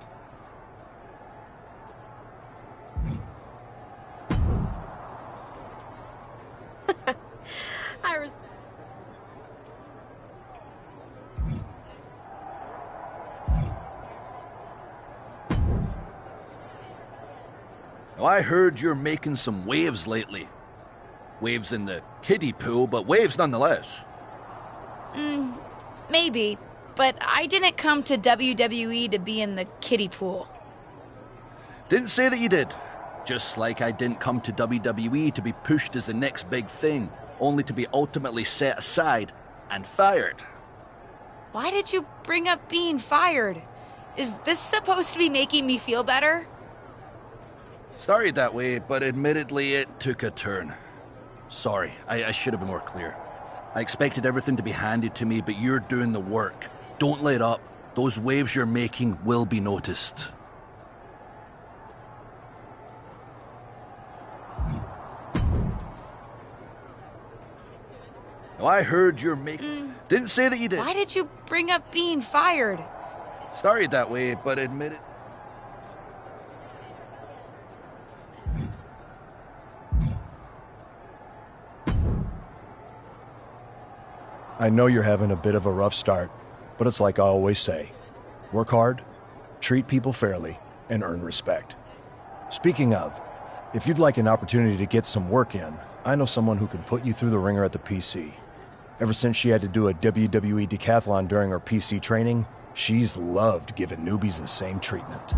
Now, I heard you're making some waves lately. Waves in the kiddie pool, but waves nonetheless. Maybe, but I didn't come to WWE to be in the kiddie pool. Didn't say that you did. Just like I didn't come to WWE to be pushed as the next big thing, only to be ultimately set aside and fired. Why did you bring up being fired? Is this supposed to be making me feel better? Started that way, but admittedly it took a turn. Sorry, I should have been more clear. I expected everything to be handed to me, but you're doing the work. Don't let up. Those waves you're making will be noticed. Now, I heard you're making... Didn't say that you did. Why did you bring up being fired? Started that way, but admit it. I know you're having a bit of a rough start, but it's like I always say. Work hard, treat people fairly, and earn respect. Speaking of, if you'd like an opportunity to get some work in, I know someone who can put you through the ringer at the PC. Ever since she had to do a WWE decathlon during her PC training, she's loved giving newbies the same treatment.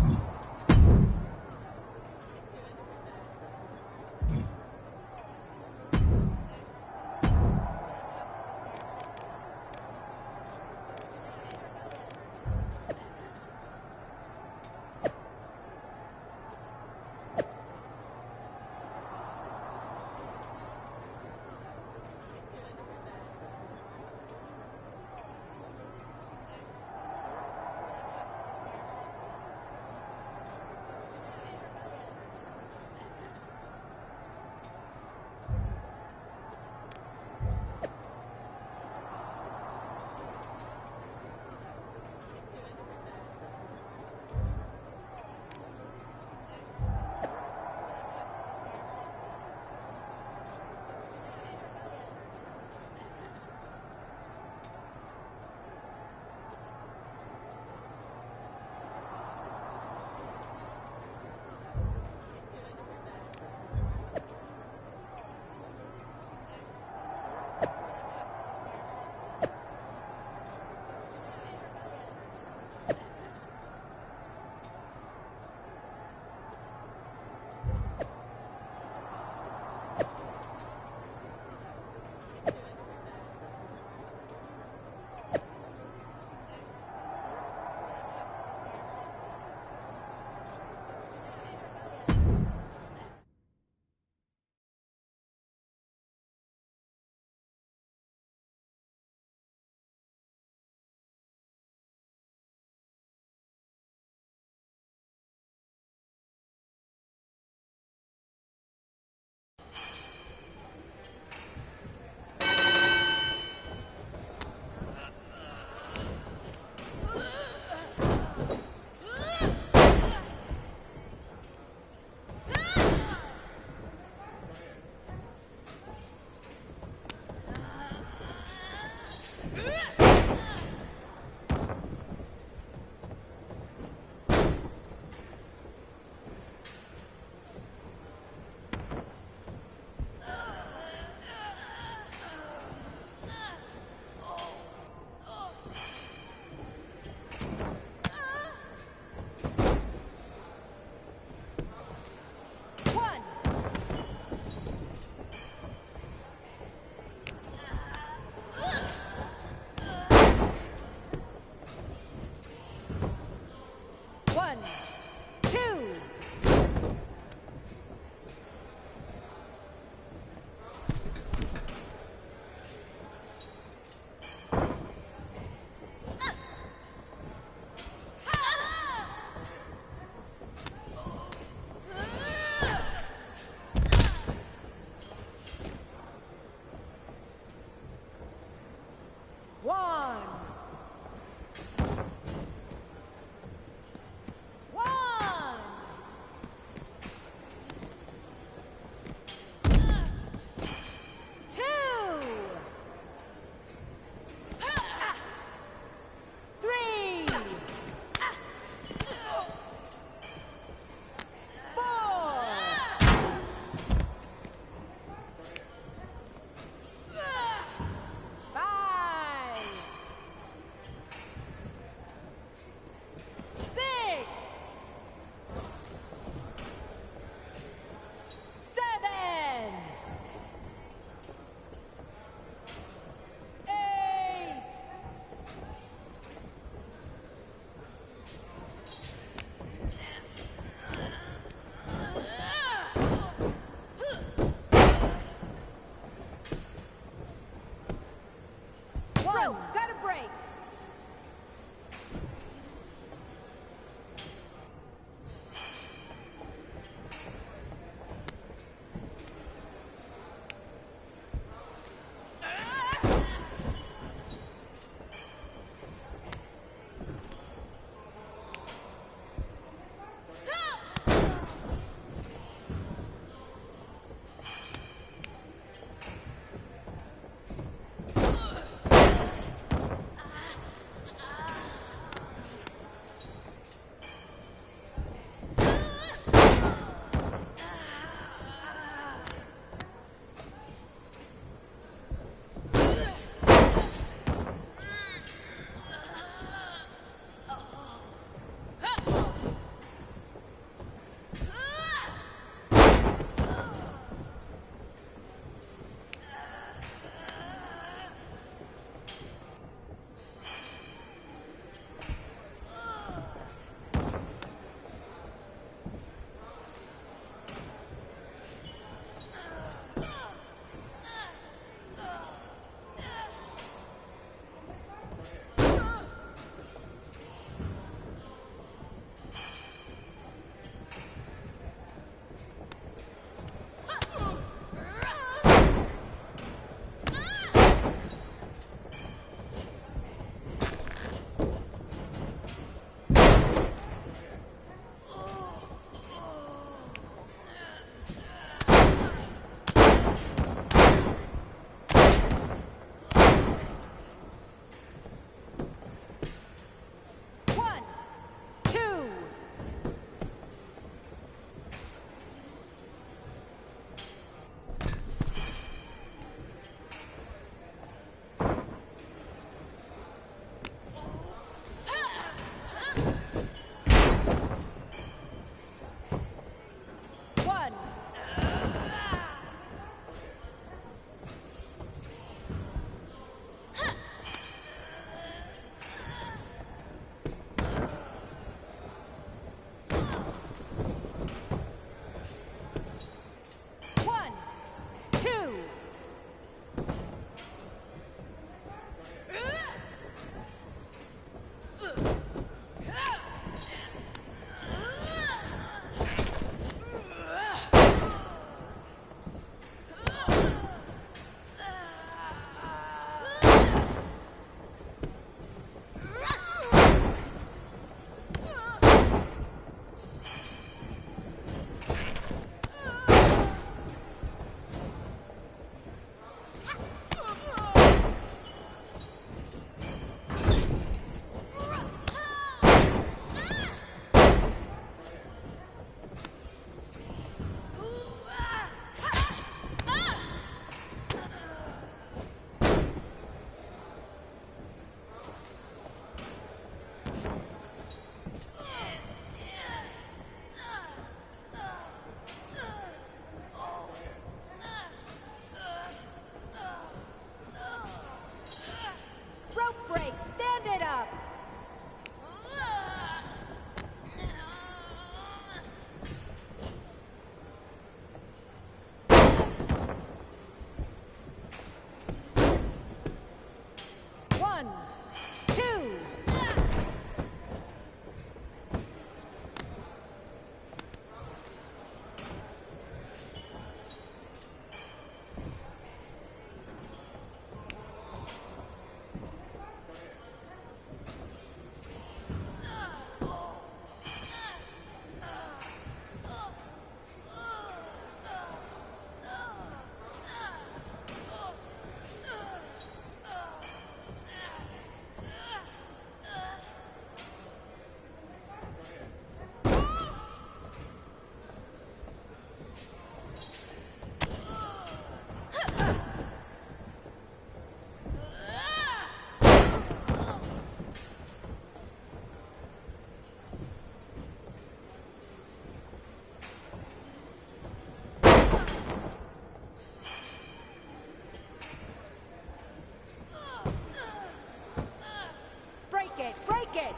Wicked.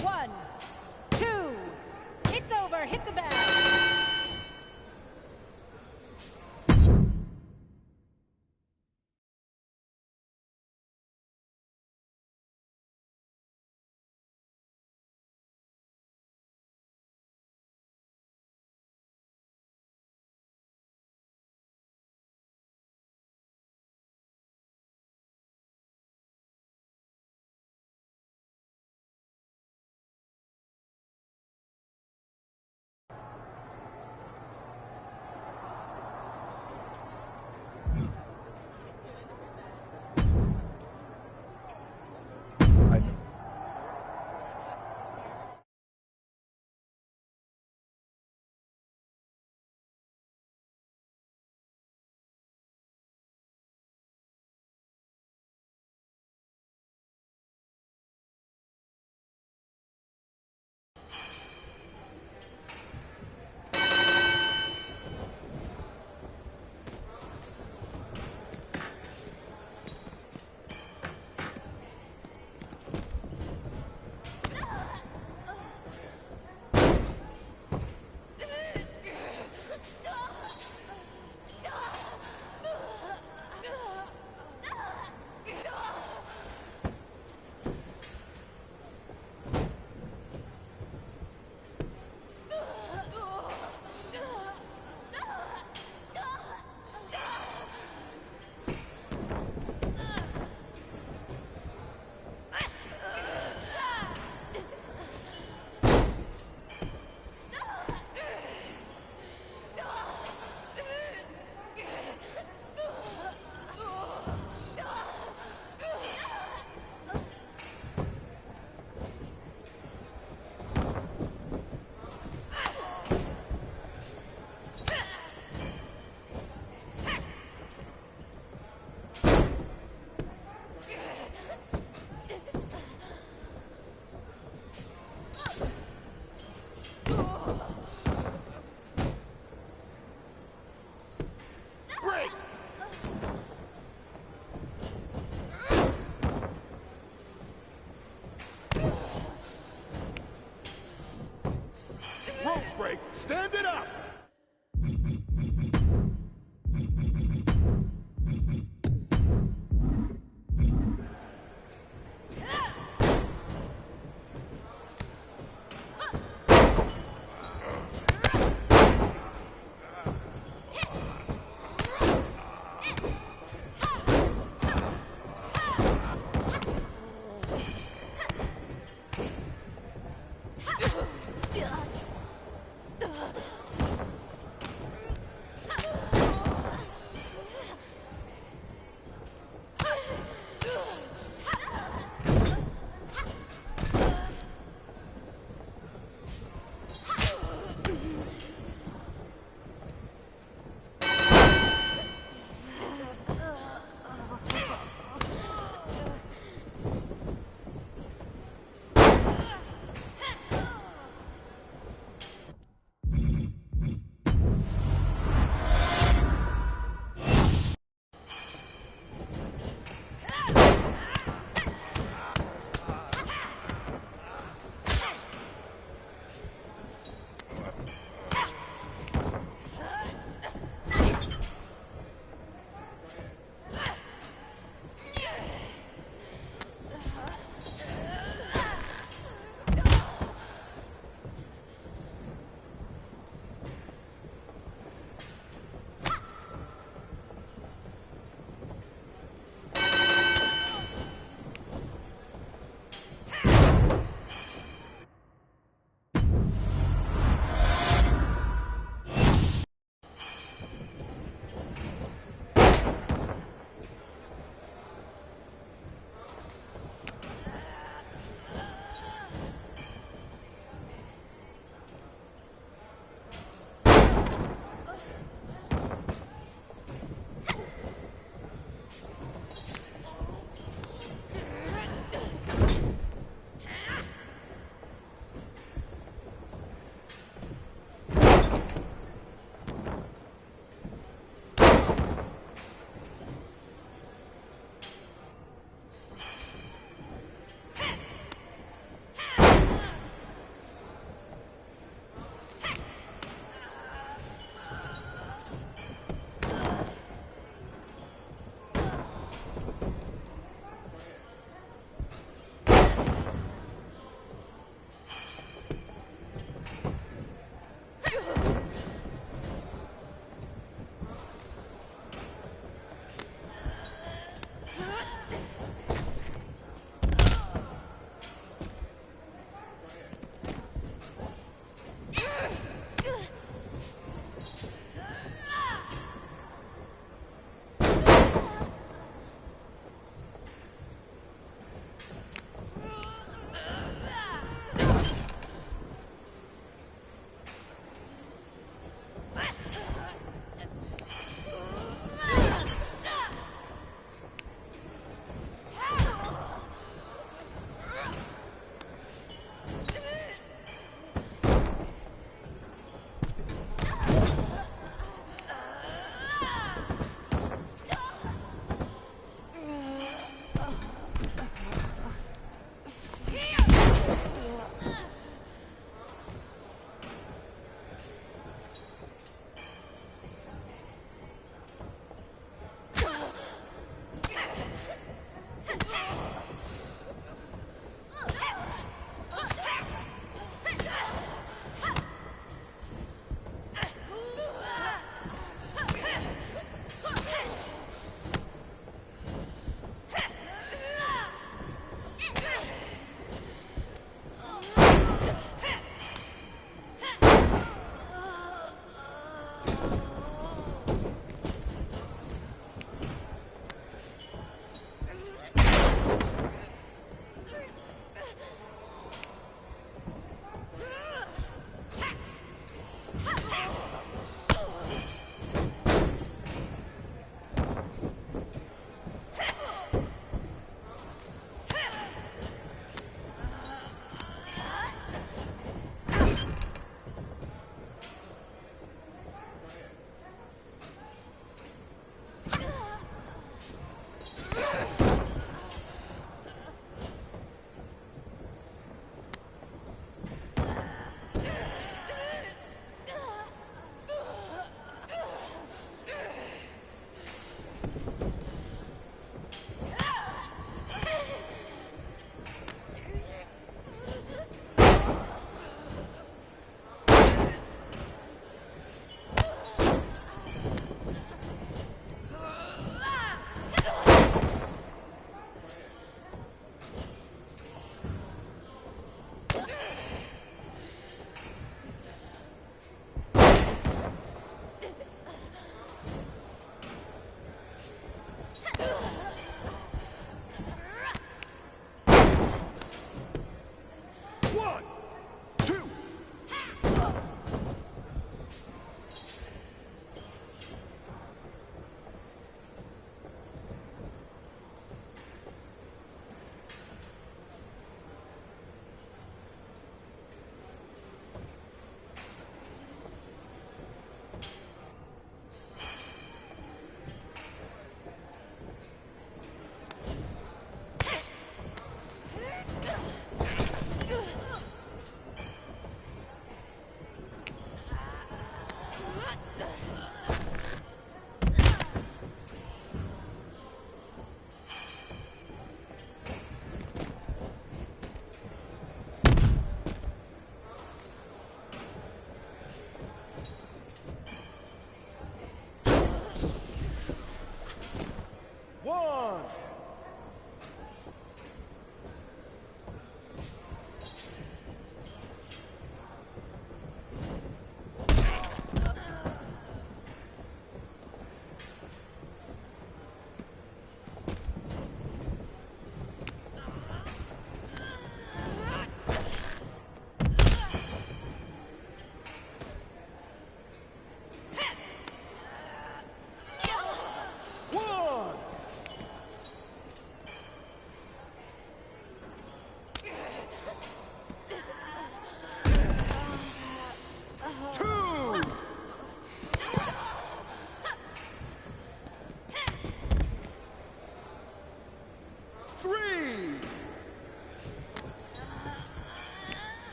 One, two, it's over, hit the bell.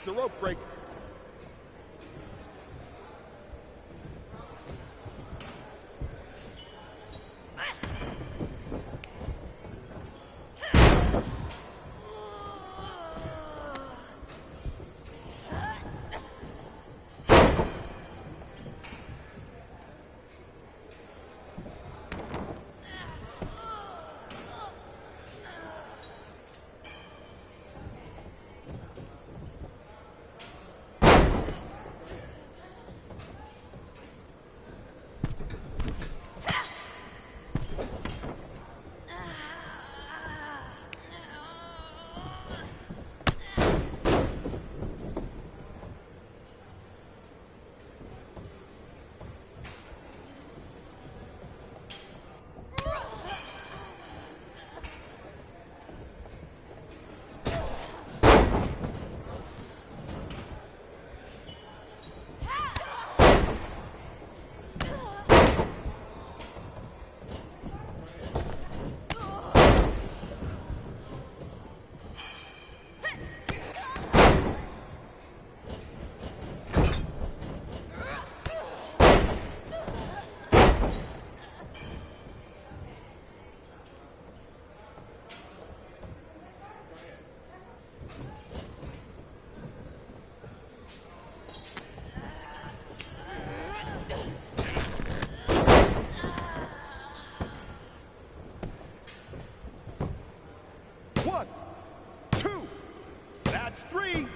the rope break. One, two, that's three.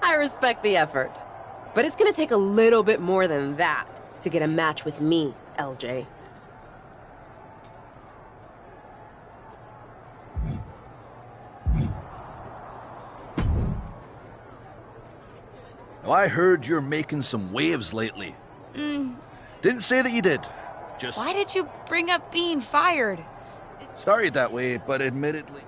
I respect the effort. But it's gonna take a little bit more than that to get a match with me, LJ. Well, I heard you're making some waves lately. Didn't say that you did. Just Why did you bring up being fired? started that way, but admittedly...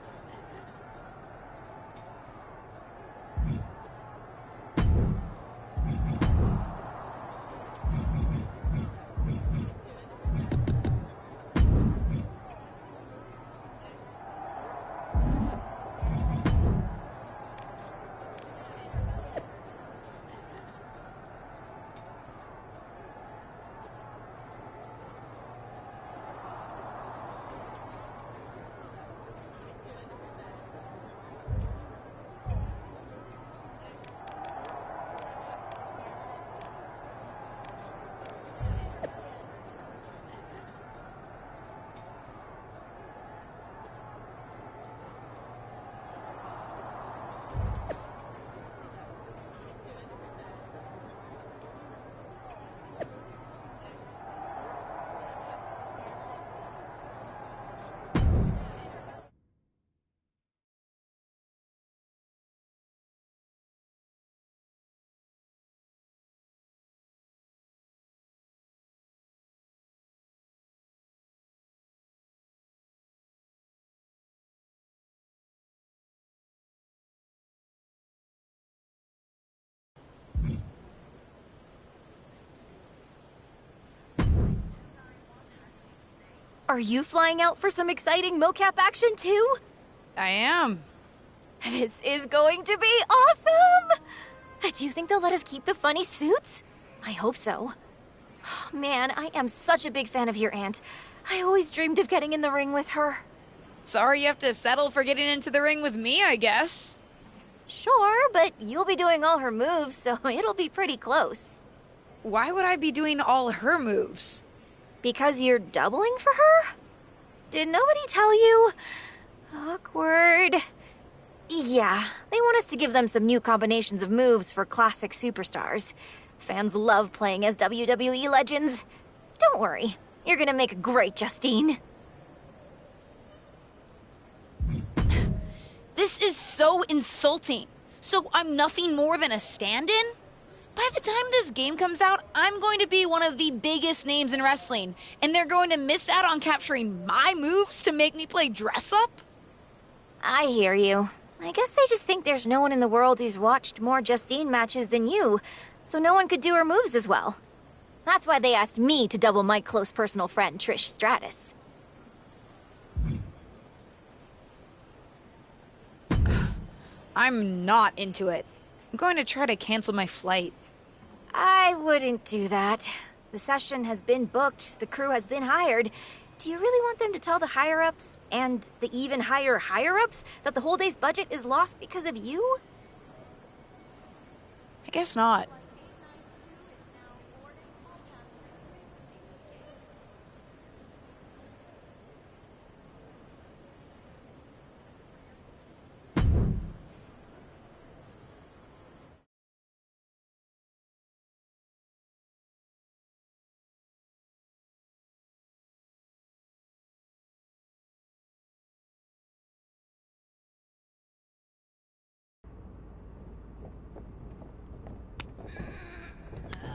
Are you flying out for some exciting mocap action too? I am. This is going to be awesome! Do you think they'll let us keep the funny suits? I hope so. Man, I am such a big fan of your aunt. I always dreamed of getting in the ring with her. Sorry you have to settle for getting into the ring with me, I guess. Sure, but you'll be doing all her moves, so it'll be pretty close. Why would I be doing all her moves? Because you're doubling for her? Did nobody tell you? Awkward. Yeah, they want us to give them some new combinations of moves for classic superstars. Fans love playing as WWE legends. Don't worry. You're gonna make a great Justine. This is so insulting. So I'm nothing more than a stand-in? By the time this game comes out, I'm going to be one of the biggest names in wrestling, and they're going to miss out on capturing my moves to make me play dress-up? I hear you. I guess they just think there's no one in the world who's watched more Justine matches than you, so no one could do her moves as well. That's why they asked me to double my close personal friend, Trish Stratus. I'm not into it. I'm going to try to cancel my flight. I wouldn't do that. The session has been booked, the crew has been hired. Do you really want them to tell the higher-ups, and the even higher higher-ups, that the whole day's budget is lost because of you? I guess not.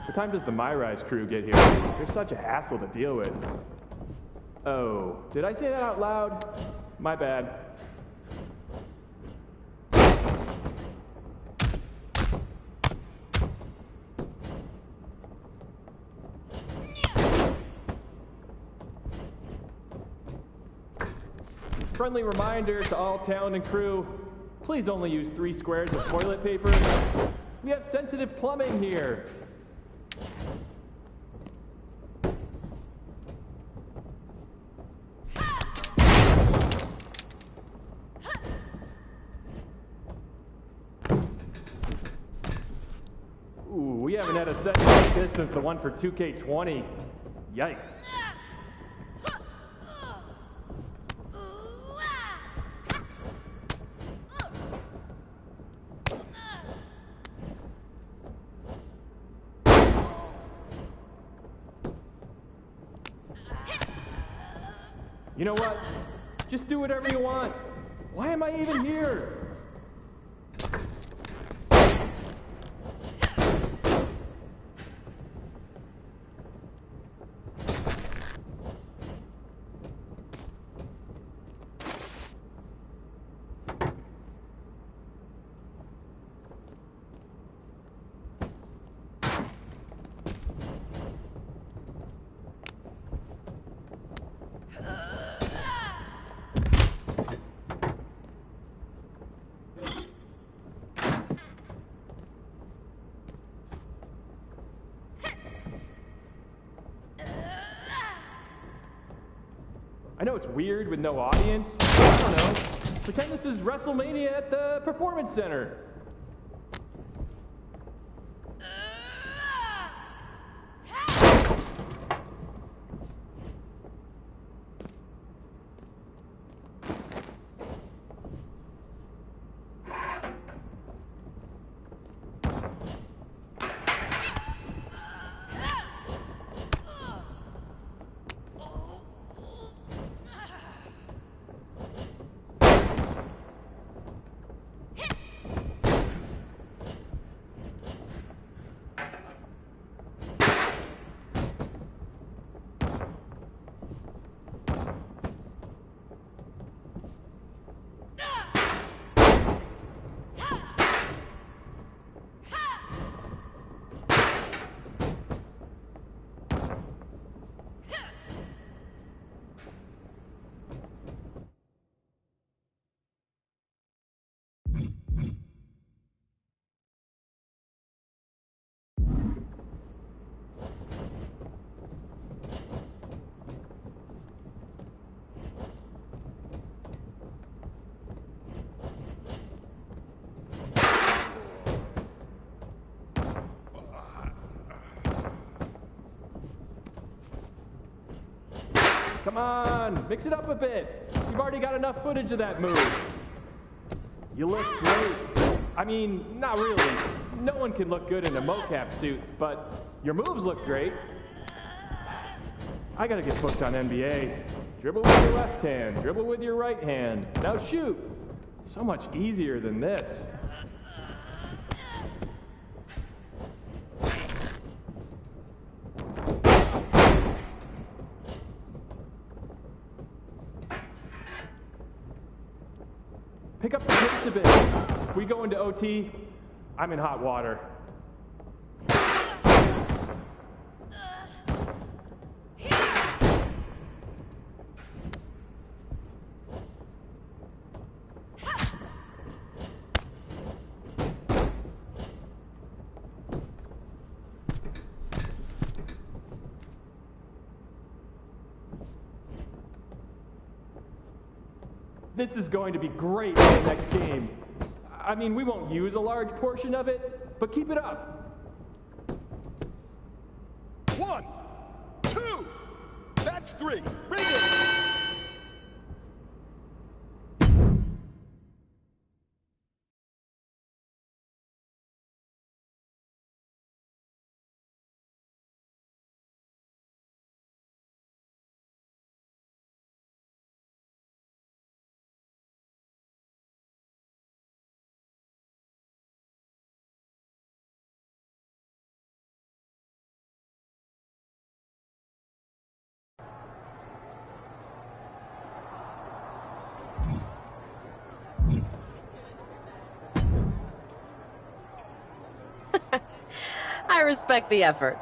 What time does the MyRise crew get here? They're such a hassle to deal with. Oh, did I say that out loud? My bad. Friendly reminder to all talent and crew, please only use 3 squares of toilet paper. We have sensitive plumbing here. Ooh, we haven't had a session like this since the one for 2K20. Yikes. You know what? Just do whatever you want. Why am I even here? I know it's weird with no audience. I don't know. Pretend this is WrestleMania at the Performance Center. Come on, mix it up a bit. You've already got enough footage of that move. You look great. I mean, not really. No one can look good in a mocap suit, but your moves look great. I gotta get booked on NBA. Dribble with your left hand, dribble with your right hand. Now shoot! So much easier than this. Pick up the pace a bit. If we go into OT, I'm in hot water. This is going to be great in the next game. I mean, we won't use a large portion of it, but keep it up. 1, 2, that's 3. Bring it. I respect the effort.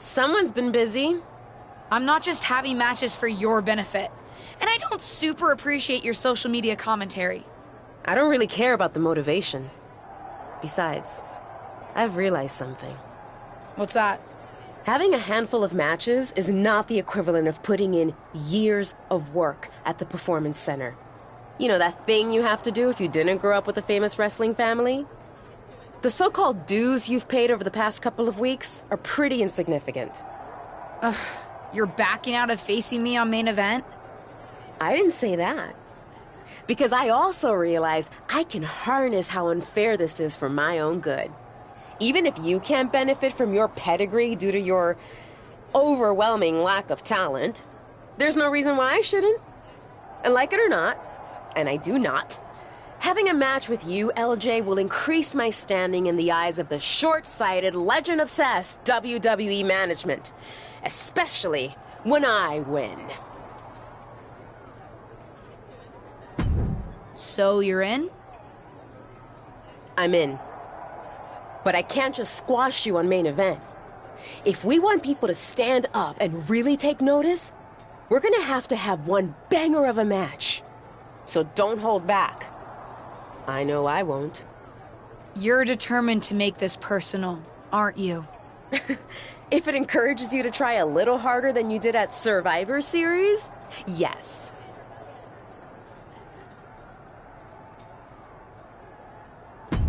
Someone's been busy. I'm not just having matches for your benefit. And I don't super appreciate your social media commentary. I don't really care about the motivation. Besides, I've realized something. What's that? Having a handful of matches is not the equivalent of putting in years of work at the Performance Center. You know, that thing you have to do if you didn't grow up with a famous wrestling family? The so-called dues you've paid over the past couple of weeks are pretty insignificant. Ugh, you're backing out of facing me on main event? I didn't say that. Because I also realized I can harness how unfair this is for my own good. Even if you can't benefit from your pedigree due to your overwhelming lack of talent, there's no reason why I shouldn't. And like it or not, and I do not, having a match with you, LJ, will increase my standing in the eyes of the short-sighted, legend-obsessed WWE management. Especially when I win. So you're in? I'm in. But I can't just squash you on main event. If we want people to stand up and really take notice, we're gonna have to have one banger of a match. So don't hold back. I know I won't. You're determined to make this personal, aren't you? If it encourages you to try a little harder than you did at Survivor Series, yes.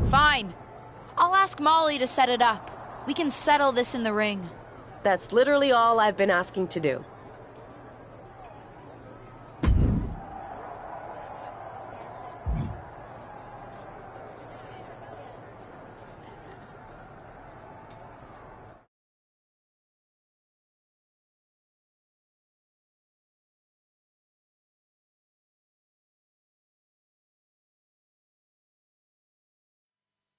Fine. I'll ask Molly to set it up. We can settle this in the ring. That's literally all I've been asking to do.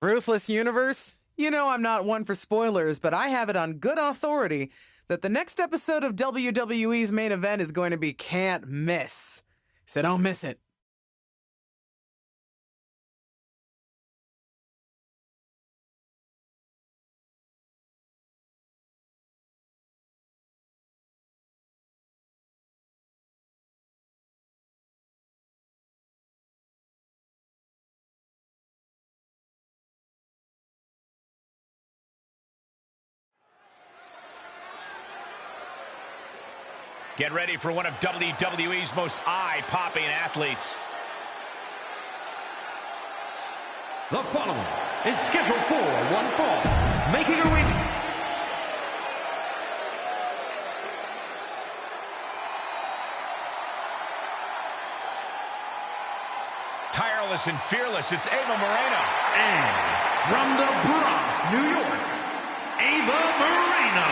Ruthless Universe? You know I'm not one for spoilers, but I have it on good authority that the next episode of WWE's main event is going to be can't miss. So don't miss it. Get ready for one of WWE's most eye-popping athletes. The following is scheduled for one fall, making her way to... Tireless and fearless, it's Ava Moreno. And from the Bronx, New York, Ava Moreno.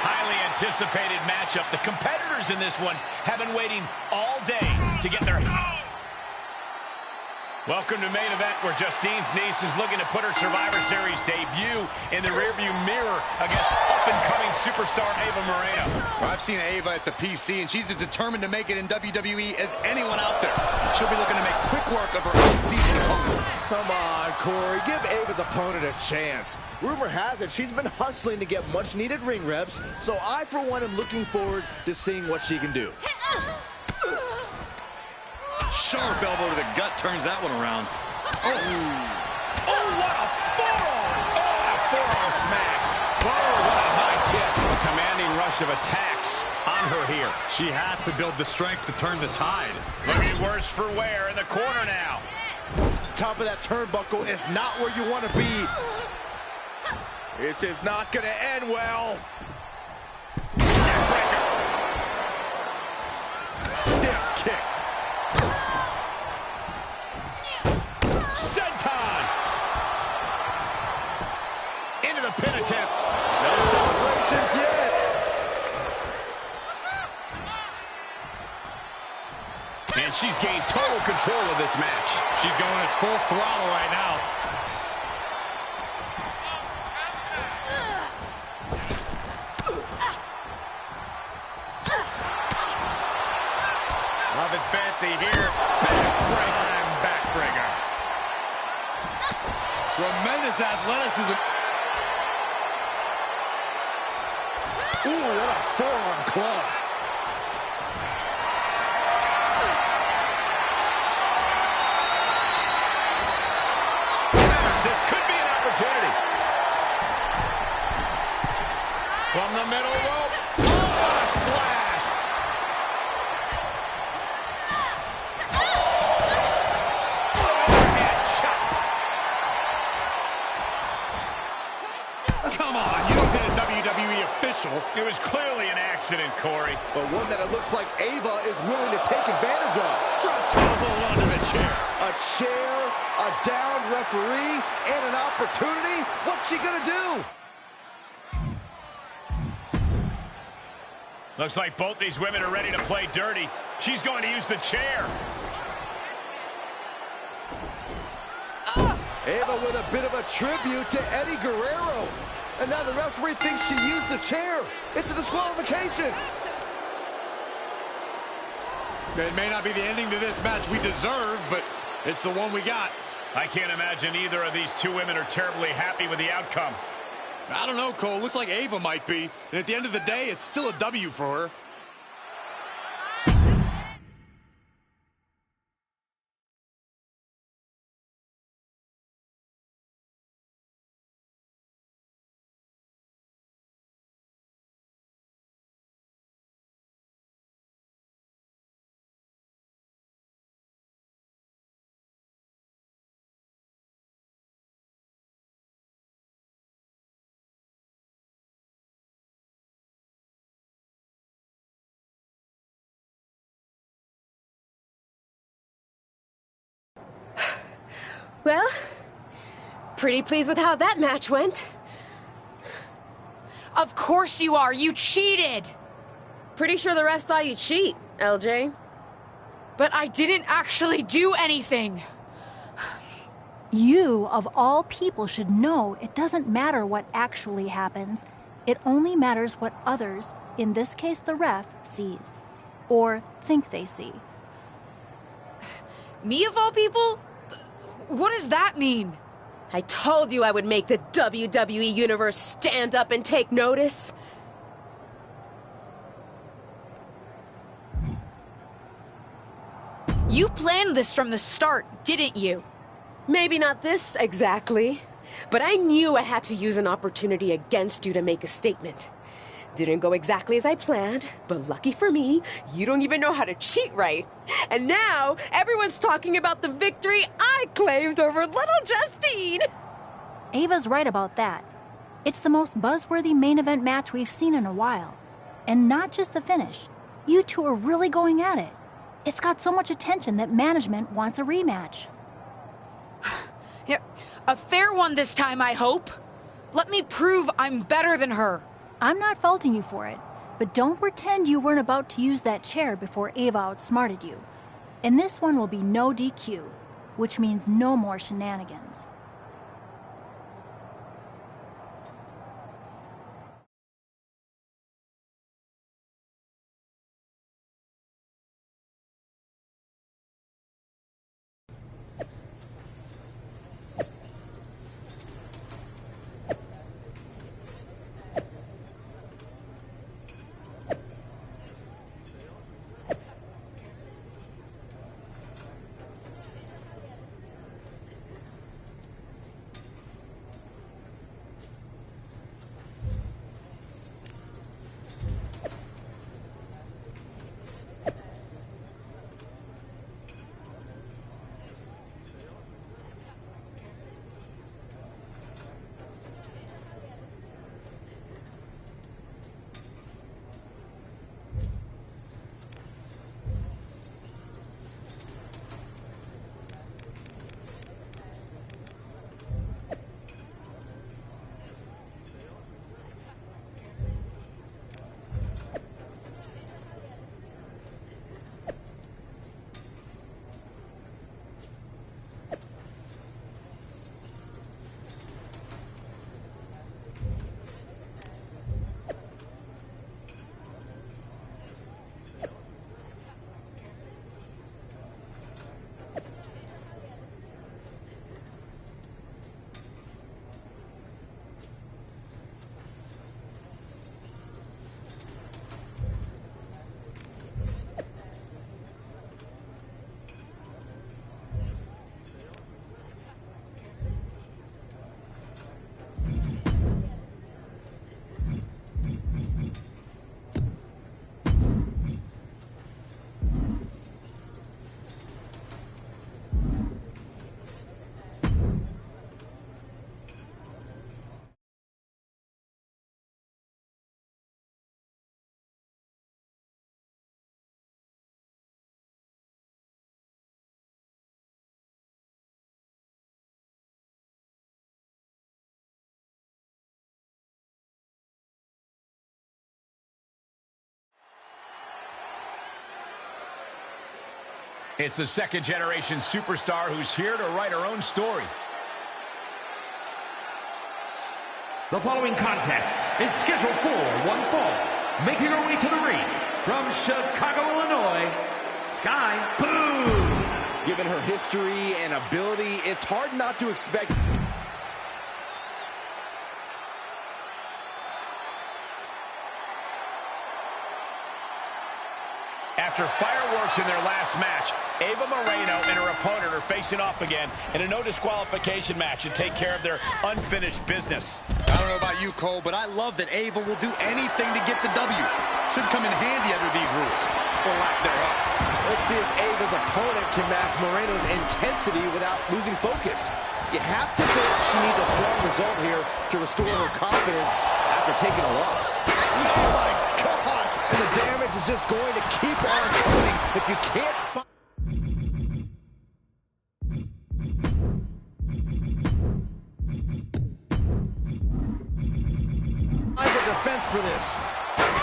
Highly anticipated matchup. The competitors in this one have been waiting all day to get their... Welcome to main event, where Justine's niece is looking to put her Survivor Series debut in the rearview mirror against up-and-coming superstar Ava Moreno. Well, I've seen Ava at the PC, and she's as determined to make it in WWE as anyone out there. She'll be looking to make quick work of her unseasoned opponent. Come on, Corey. Give Ava's opponent a chance. Rumor has it she's been hustling to get much-needed ring reps, so I, for one, am looking forward to seeing what she can do. Sharp elbow to the gut turns that one around. Oh, what a forearm! Oh, a forearm smash. Oh, what a high kick. A commanding rush of attacks on her here. She has to build the strength to turn the tide. Looking worse for wear in the corner now. Top of that turnbuckle is not where you want to be. This is not going to end well. Neckbreaker. Stiff kick. Senton. Into the pin attempt. No celebrations yet. And she's gained total control of this match. She's going at full throttle right now. Nothing fancy here. Backbreaker. Tremendous athleticism. Ooh, what a forearm club. This could be an opportunity. From the middle rope. Oh, what a splash. Overhead chop. Come on, you don't get a WWE official. It was clearly an accident, Corey. But one that it looks like Ava is willing to take advantage of. Drop toe hold onto the chair. A chair, a downed referee, and an opportunity. What's she gonna do? Looks like both these women are ready to play dirty. She's going to use the chair. Ava with a bit of a tribute to Eddie Guerrero. And now the referee thinks she used the chair. It's a disqualification. It may not be the ending to this match we deserve, but it's the one we got. I can't imagine either of these two women are terribly happy with the outcome. I don't know, Cole. Looks like Ava might be. And at the end of the day, it's still a W for her. Well, pretty pleased with how that match went. Of course you are. You cheated. Pretty sure the ref saw you cheat, LJ. But I didn't actually do anything. You, of all people, should know it doesn't matter what actually happens. It only matters what others, in this case the ref, sees. Or think they see. Me, of all people? What does that mean? I told you I would make the WWE Universe stand up and take notice. You planned this from the start, didn't you? Maybe not this exactly, but I knew I had to use an opportunity against you to make a statement. Didn't go exactly as I planned, but lucky for me, you don't even know how to cheat right. And now, everyone's talking about the victory I claimed over little Justine. Ava's right about that. It's the most buzzworthy main event match we've seen in a while. And not just the finish. You two are really going at it. It's got so much attention that management wants a rematch. Yeah, a fair one this time, I hope. Let me prove I'm better than her. I'm not faulting you for it, but don't pretend you weren't about to use that chair before Ava outsmarted you. And this one will be no DQ, which means no more shenanigans. It's the second-generation superstar who's here to write her own story. The following contest is scheduled for one fall. Making her way to the ring from Chicago, Illinois, Sky Boom. Given her history and ability, it's hard not to expect... After fireworks in their last match, Ava Moreno and her opponent are facing off again in a no disqualification match to take care of their unfinished business. I don't know about you, Cole, but I love that Ava will do anything to get the W. Should come in handy under these rules, or lack thereof. Let's see if Ava's opponent can match Moreno's intensity without losing focus. You have to think she needs a strong result here to restore her confidence after taking a loss. Oh my gosh! And the damage is just going to keep on coming if you can't find... the defense for this.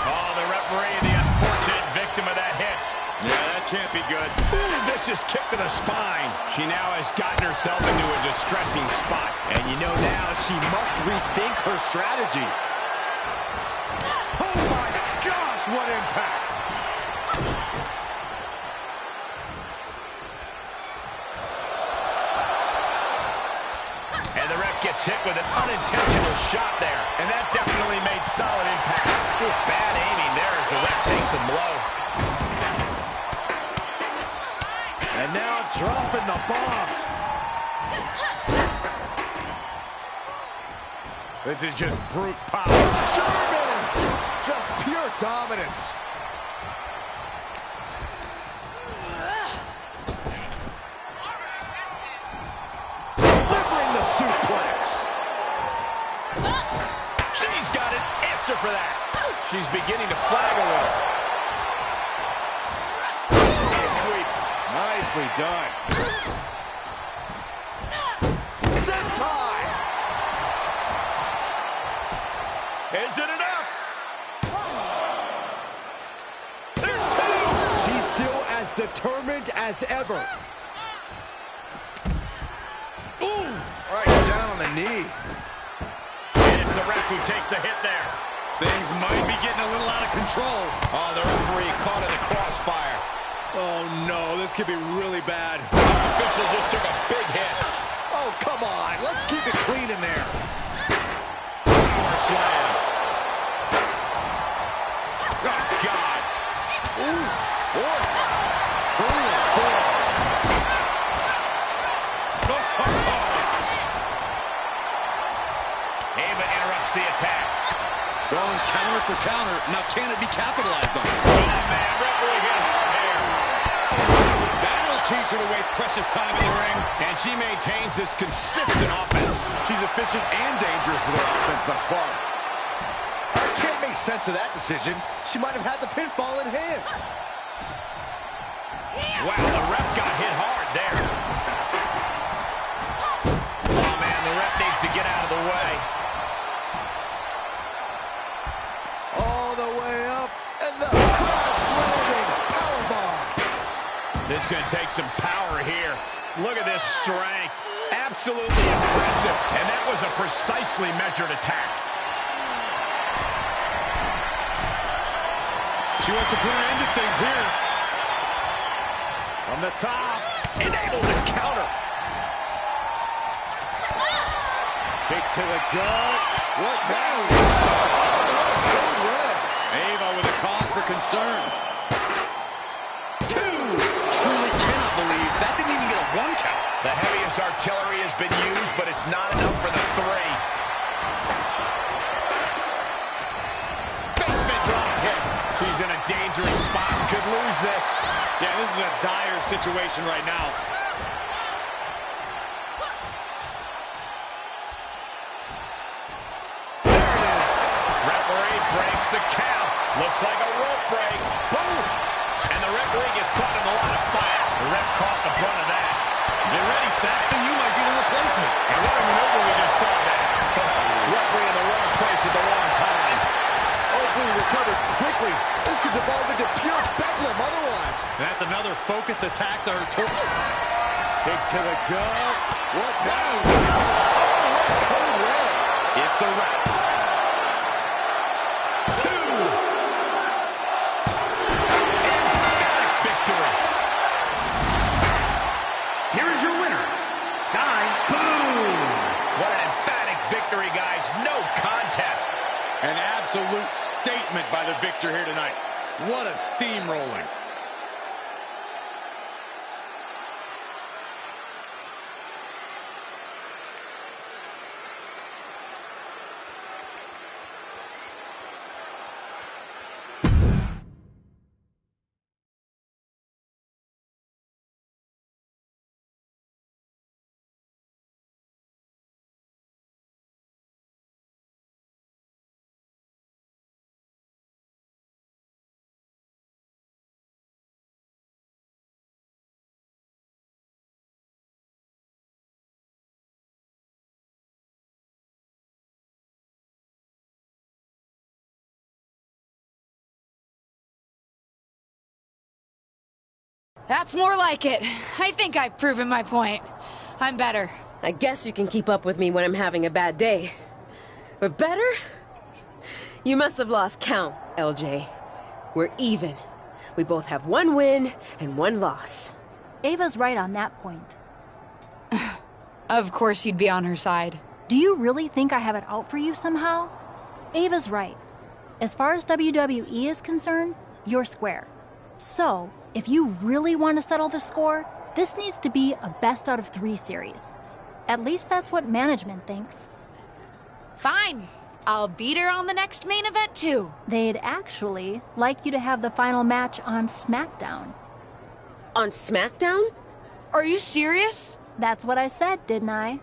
Oh, the referee, the unfortunate victim of that hit. Yeah, that can't be good. Ooh, vicious kick to the spine. She now has gotten herself into a distressing spot. And you know now she must rethink her strategy. Oh my gosh, what impact! And the ref gets hit with an unintentional shot there. And that definitely made solid impact. Ooh, bad aiming there as the ref takes a blow. And now dropping the bombs. This is just brute power. German! Just pure dominance. Delivering the suplex. She's got an answer for that. She's beginning to flag a little. Sweep. Nicely done. Sentai! Is it enough? There's two! She's still as determined as ever. Ooh! Right down on the knee. And it's the ref who takes a hit there. Things might be getting a little out of control. Oh, the referee caught in the crossfire. Oh no, this could be really bad. Our official just took a big hit. Oh, come on. Let's keep it clean in there. Power slam. Oh, God. Ooh. Four. Four. Ava interrupts the attack. Going counter for counter. Now can it be capitalized on? Oh, man. Referee hit hard here. That'll teach her to waste precious time in the ring. And she maintains this consistent offense. She's efficient and dangerous with her offense thus far. I can't make sense of that decision. She might have had the pinfall in hand. Wow, the ref got hit hard there. Oh, man, the ref needs to get out of the way. All the way up, and the cross-loading powerbomb. This is going to take some power here. Look at this strength. Absolutely impressive. And that was a precisely measured attack. She wants to put an end to things here. From the top, and able to counter. Kick to the gut. What now? Ava with a cause for concern. Two. Truly cannot believe that didn't even get a one count. The heaviest artillery has been used, but it's not enough for the three. Basement drop kick. She's in a dangerous spot. Could lose this. Yeah, this is a dire situation right now. There it is. Referee breaks the count. Looks like a rope break. Boom! And the referee gets caught in the line of fire. The ref caught the brunt of that. Get ready, Saxton. You might be the replacement. And what a maneuver we just saw there. Referee in the wrong place at the wrong time. Hopefully he recovers quickly. This could devolve into pure bedlam otherwise. And that's another focused attack to her torso. Kick to the gut. What now? Oh, red. It's a wrap. 2. Emphatic victory. Here is your winner, Sky. Boom! What an emphatic victory, guys. No contest. An absolute statement by the victor here tonight. What a steamrolling. That's more like it. I think I've proven my point. I'm better. I guess you can keep up with me when I'm having a bad day. But better? You must have lost count, LJ. We're even. We both have 1 win and 1 loss. Ava's right on that point. Of course you'd be on her side. Do you really think I have it out for you somehow? Ava's right. As far as WWE is concerned, you're square. So, if you really want to settle the score, this needs to be a best out of 3 series. At least that's what management thinks. Fine. I'll beat her on the next main event too. They'd actually like you to have the final match on SmackDown. On SmackDown? Are you serious? That's what I said, didn't I?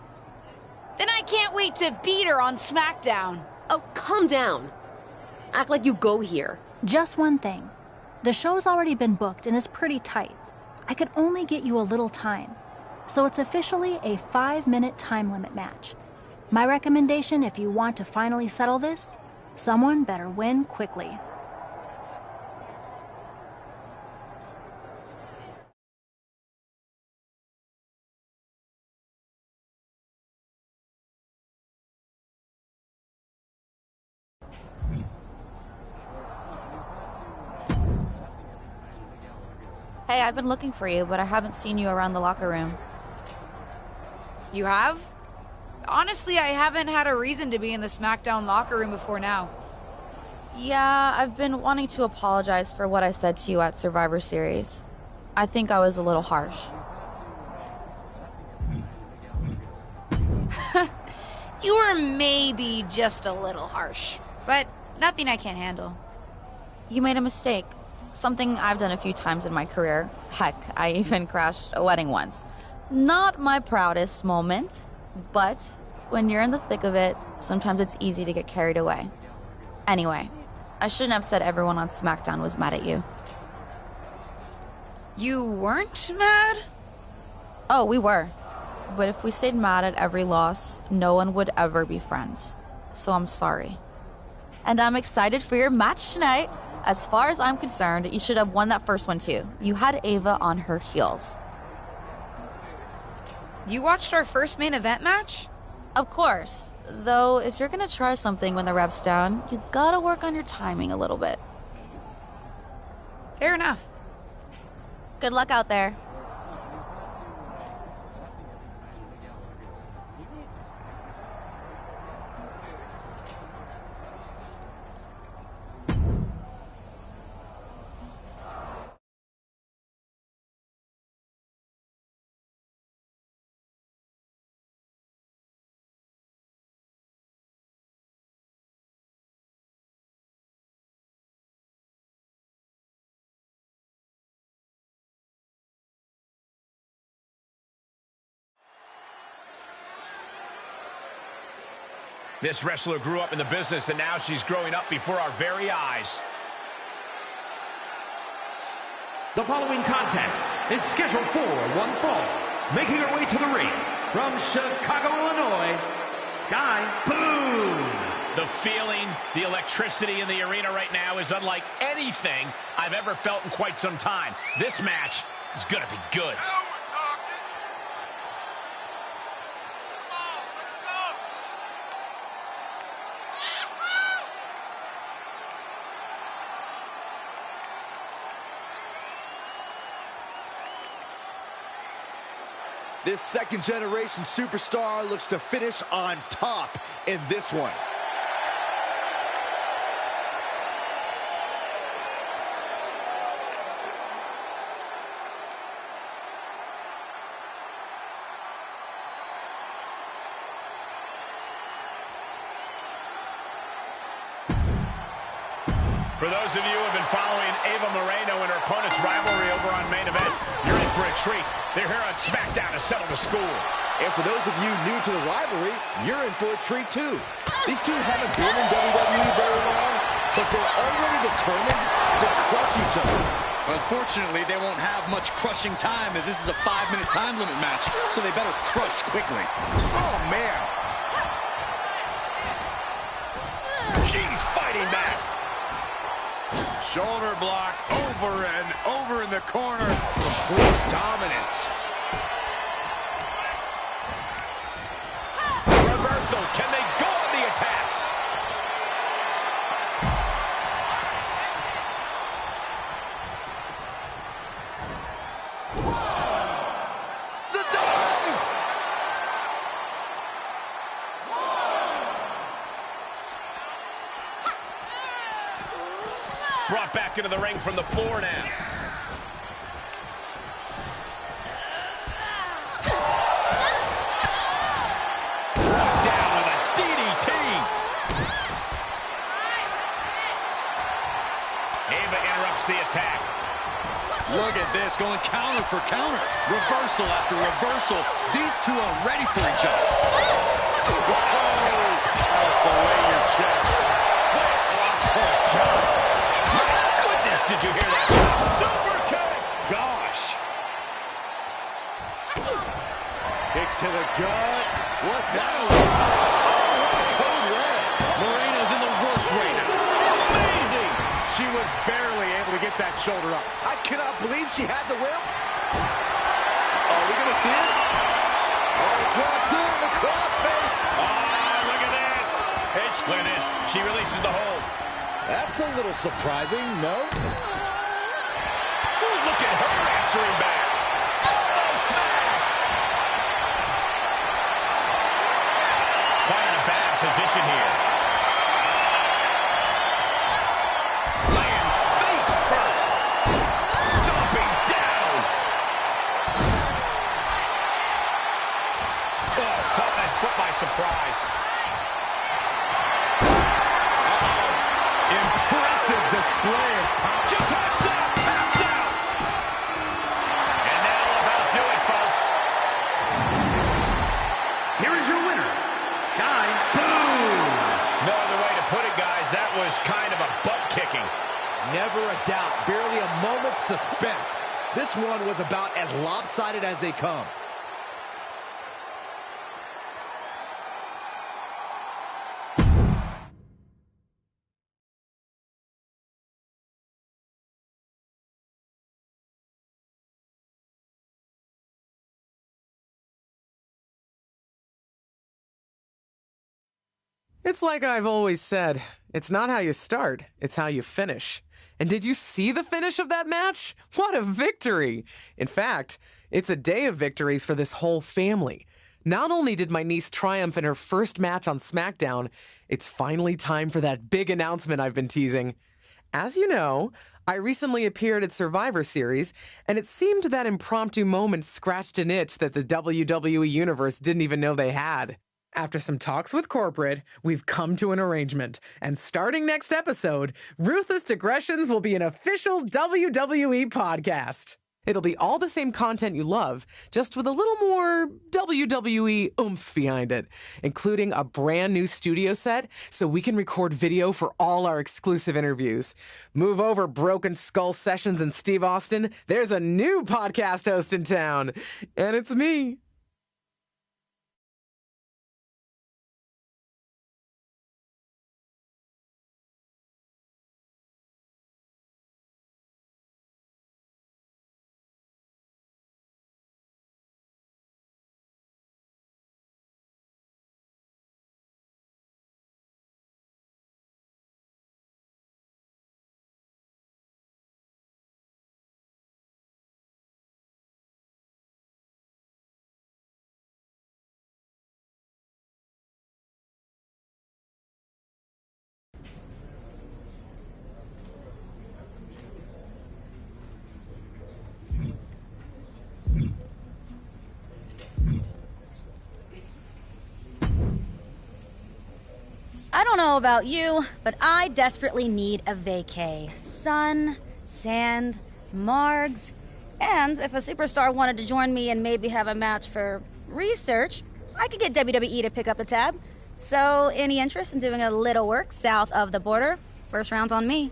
Then I can't wait to beat her on SmackDown. Oh, calm down. Act like you go here. Just one thing. The show's already been booked and is pretty tight. I could only get you a little time. So it's officially a 5-minute time limit match. My recommendation, if you want to finally settle this, someone better win quickly. Hey, I've been looking for you, but I haven't seen you around the locker room. You have? Honestly, I haven't had a reason to be in the SmackDown locker room before now. Yeah, I've been wanting to apologize for what I said to you at Survivor Series. I think I was a little harsh. You were maybe just a little harsh, but nothing I can't handle. You made a mistake. Something I've done a few times in my career. Heck, I even crashed a wedding once. Not my proudest moment, but when you're in the thick of it, sometimes it's easy to get carried away. Anyway, I shouldn't have said everyone on SmackDown was mad at you. You weren't mad? Oh, we were. But if we stayed mad at every loss, no one would ever be friends. So I'm sorry. And I'm excited for your match tonight. As far as I'm concerned, you should have won that first one too. You had Ava on her heels. You watched our first main event match? Of course. Though, if you're gonna try something when the rep's down, you gotta work on your timing a little bit. Fair enough. Good luck out there. This wrestler grew up in the business, and now she's growing up before our very eyes. The following contest is scheduled for one fall. Making her way to the ring from Chicago, Illinois, Sky Boom. The feeling, the electricity in the arena right now is unlike anything I've ever felt in quite some time. This match is going to be good. This second-generation superstar looks to finish on top in this one. For those of you who have been following Ava Moreno and her opponent's rivalry over on Main Event, you're in for a treat. They're here on SmackDown to settle the score. And for those of you new to the rivalry, you're in for a treat too. These two haven't been in WWE very long, but they're already determined to crush each other. Unfortunately, they won't have much crushing time as this is a 5-minute time limit match, so they better crush quickly. Oh, man. She's fighting back. Shoulder block over and over in the corner. Complete dominance. Reversal. Can they go on the attack? The dive! Brought back into the ring from the floor now. Brought down with a DDT. Ava interrupts the attack. Look at this, going counter for counter. Reversal after reversal. These two are ready for each other. Fillet your chest. Oh, God. Did you hear that? Super kick! Gosh! Kick to the gut. What now? Code red. Moreno's in the worst way now. Amazing! She was barely able to get that shoulder up. I cannot believe she had the whip. Are we going to see it? Oh, dropped in the crossface. Oh, look at this. Look at this. She releases the hold. That's a little surprising, no? Ooh, look at her answering back. Oh, smash! Quite in a bad position here. Lands face first. Stomping down. Oh, caught that foot by surprise. Impressive display of power. She taps out, taps out. And that'll about do it, folks. Here is your winner, Sky Boom. No other way to put it, guys. That was kind of a butt kicking. Never a doubt. Barely a moment's suspense. This one was about as lopsided as they come. It's like I've always said, it's not how you start, it's how you finish. And did you see the finish of that match? What a victory! In fact, it's a day of victories for this whole family. Not only did my niece triumph in her first match on SmackDown, it's finally time for that big announcement I've been teasing. As you know, I recently appeared at Survivor Series, and it seemed that impromptu moment scratched an itch that the WWE Universe didn't even know they had. After some talks with corporate, we've come to an arrangement, and starting next episode, Ruthless Digressions will be an official WWE podcast. It'll be all the same content you love, just with a little more WWE oomph behind it, including a brand new studio set so we can record video for all our exclusive interviews. Move over, Broken Skull Sessions and Steve Austin. There's a new podcast host in town, and it's me. I don't know about you, but I desperately need a vacay. Sun, sand, margs, and if a superstar wanted to join me and maybe have a match for research, I could get WWE to pick up the tab. So, any interest in doing a little work south of the border? First round's on me.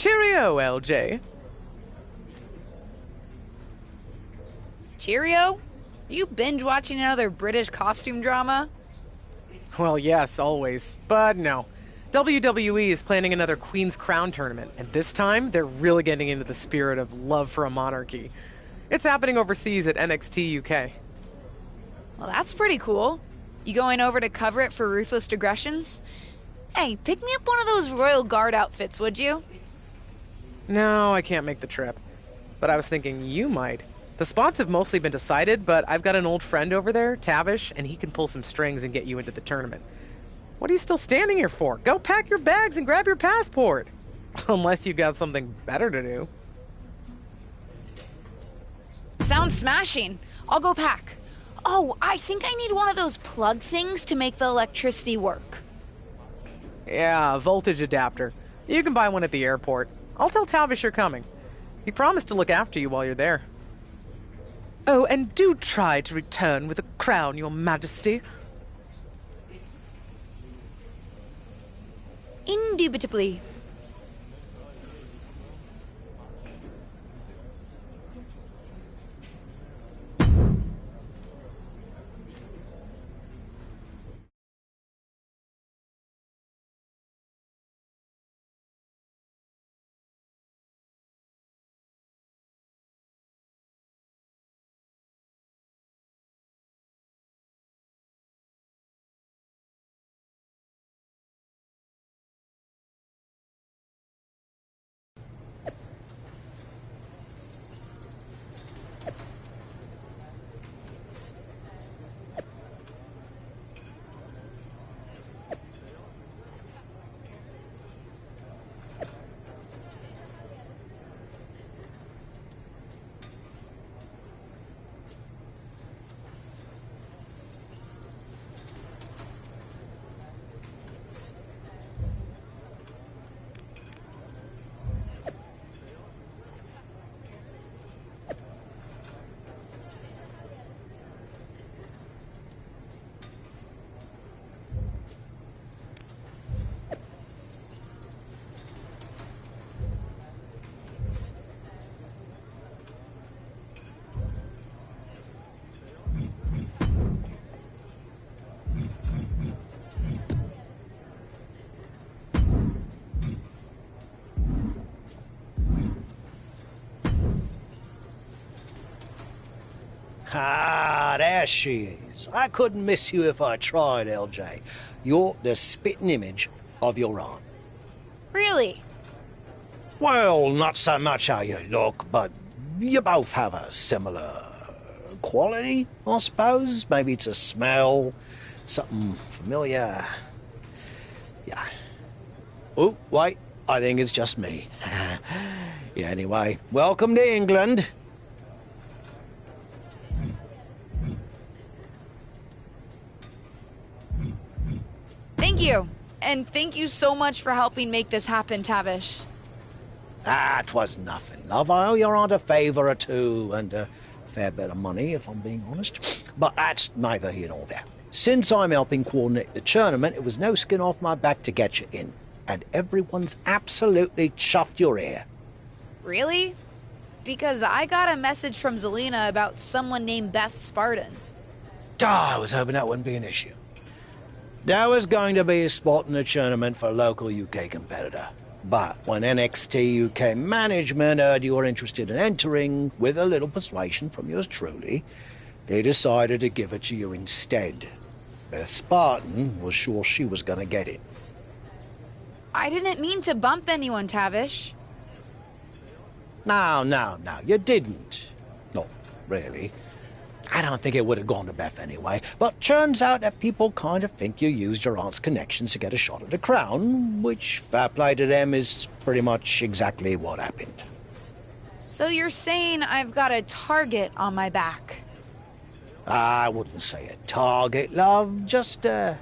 Cheerio, LJ. Cheerio? Are you binge watching another British costume drama? Well, yes, always. But no. WWE is planning another Queen's Crown tournament, and this time they're really getting into the spirit of love for a monarchy. It's happening overseas at NXT UK. Well, that's pretty cool. You going over to cover it for Ruthless Digressions? Hey, pick me up one of those Royal Guard outfits, would you? No, I can't make the trip. But I was thinking you might. The spots have mostly been decided, but I've got an old friend over there, Tavish, and he can pull some strings and get you into the tournament. What are you still standing here for? Go pack your bags and grab your passport. Unless you've got something better to do. Sounds smashing. I'll go pack. Oh, I think I need one of those plug things to make the electricity work. Yeah, voltage adapter. You can buy one at the airport. I'll tell Tavish you're coming. He promised to look after you while you're there. Oh, and do try to return with a crown, Your Majesty. Indubitably. Ah, there she is. I couldn't miss you if I tried, LJ. You're the spitting image of your aunt. Really? Well, not so much how you look, but you both have a similar quality, I suppose. Maybe it's a smell, something familiar. Yeah. Oh, wait, I think it's just me. Yeah, anyway, welcome to England. Thank you. And thank you so much for helping make this happen, Tavish. Ah, 'twas nothing, love. I owe your aunt a favour or two, and a fair bit of money, if I'm being honest. But that's neither here nor there. Since I'm helping coordinate the tournament, it was no skin off my back to get you in. And everyone's absolutely chuffed your ear. Really? Because I got a message from Zelina about someone named Beth Spartan. I was hoping that wouldn't be an issue. There was going to be a spot in the tournament for a local UK competitor. But when NXT UK management heard you were interested in entering, with a little persuasion from yours truly, they decided to give it to you instead. Beth Spartan was sure she was going to get it. I didn't mean to bump anyone, Tavish. No, you didn't. Not really. I don't think it would have gone to Beth anyway, but turns out that people kind of think you used your aunt's connections to get a shot at the crown, which, fair play to them, is pretty much exactly what happened. So you're saying I've got a target on my back? I wouldn't say a target, love, just a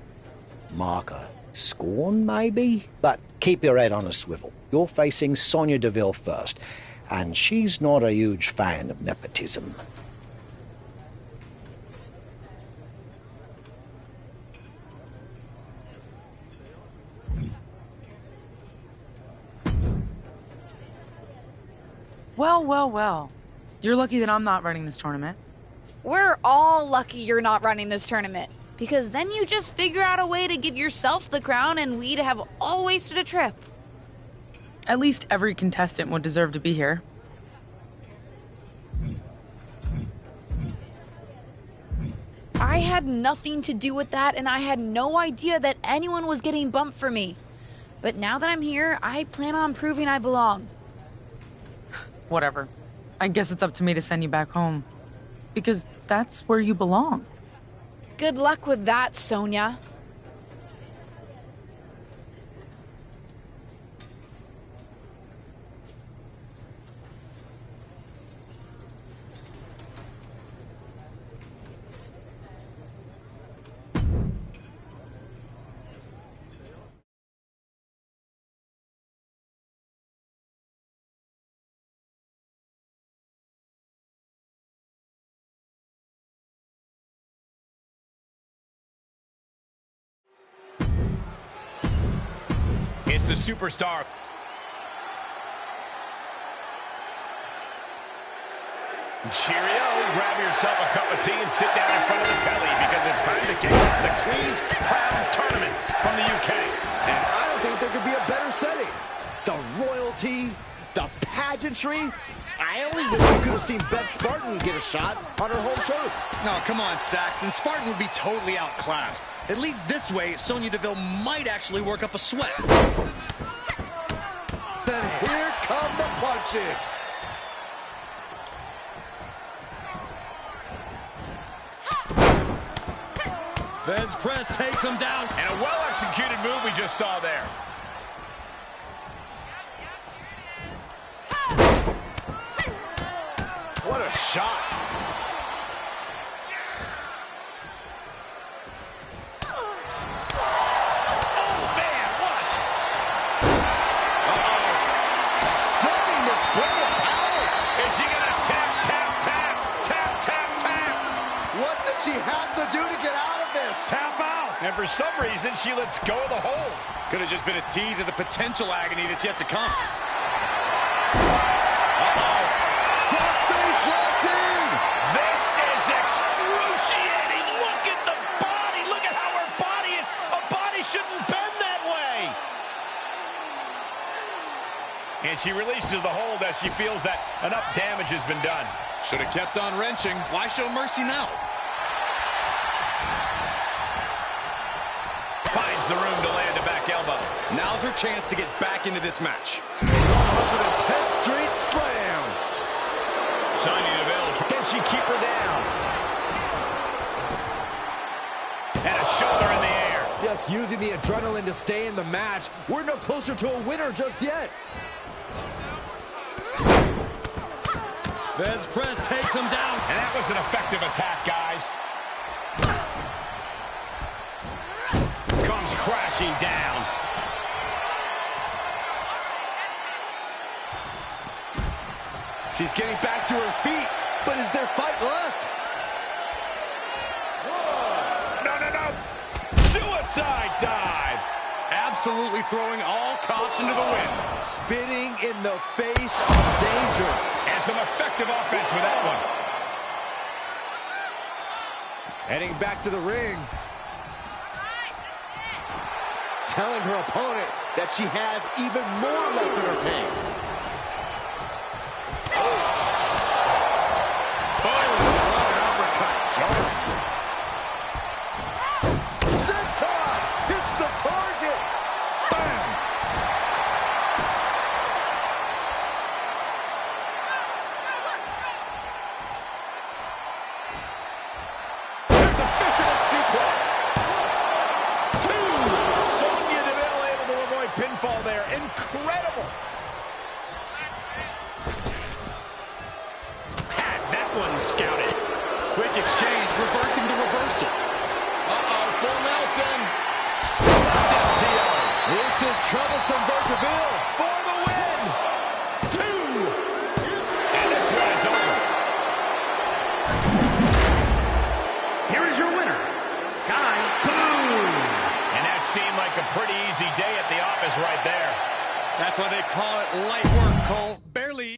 marker. Scorn, maybe? But keep your head on a swivel. You're facing Sonya Deville first, and she's not a huge fan of nepotism. Well. You're lucky that I'm not running this tournament. We're all lucky you're not running this tournament, because then you just figure out a way to give yourself the crown and we'd have all wasted a trip. At least every contestant would deserve to be here. I had nothing to do with that, and I had no idea that anyone was getting bumped for me. But now that I'm here, I plan on proving I belong. Whatever. I guess it's up to me to send you back home. Because that's where you belong. Good luck with that, Sonya. It's the superstar. Cheerio, grab yourself a cup of tea and sit down in front of the telly because it's time to kick off the Queen's Crown Tournament from the UK. And I don't think there could be a better setting. The royalty, the pageantry. I only wish we could have seen Beth Spartan get a shot on her home turf. No, come on, Saxton. Spartan would be totally outclassed. At least this way, Sonya Deville might actually work up a sweat. Then here come the punches. Fez press takes him down. And a well-executed move we just saw there. What a shot. Oh, man, what a shot. Stunning display of power. Is she going to tap, tap, tap, tap, tap, tap? What does she have to do to get out of this? Tap out. And for some reason, she lets go of the hold. Could have just been a tease of the potential agony that's yet to come. Crossface locked in. This is excruciating. Look at the body. Look at how her body is. A body shouldn't bend that way. And she releases the hold as she feels that enough damage has been done. Should have kept on wrenching. Why show mercy now? Finds the room to land a back elbow. Now's her chance to get back into this match. 10th Street Slam. Sonya Deville, can she keep her down? And a shoulder in the air. Just using the adrenaline to stay in the match. We're no closer to a winner just yet. Fez press takes him down. And that was an effective attack, guys. Comes crashing down. She's getting back to her feet, but is there fight left? No, no, no. Suicide dive. Absolutely throwing all caution to the wind. Spitting in the face of danger. And some effective offense with that one. Heading back to the ring. Telling her opponent that she has even more left in her tank. Senton hits the target. Bam! There's a fisherman suplex. Two. Sonya Deville able to avoid pinfall there. Incredible. Had that one scouted. Quick exchange, reversing the reversal. Full Nelson. This is troublesome for Deville. For the win. Two. And this one is over. Here is your winner, Sky Blue. And that seemed like a pretty easy day at the office right there. That's why they call it light work, Cole. Barely.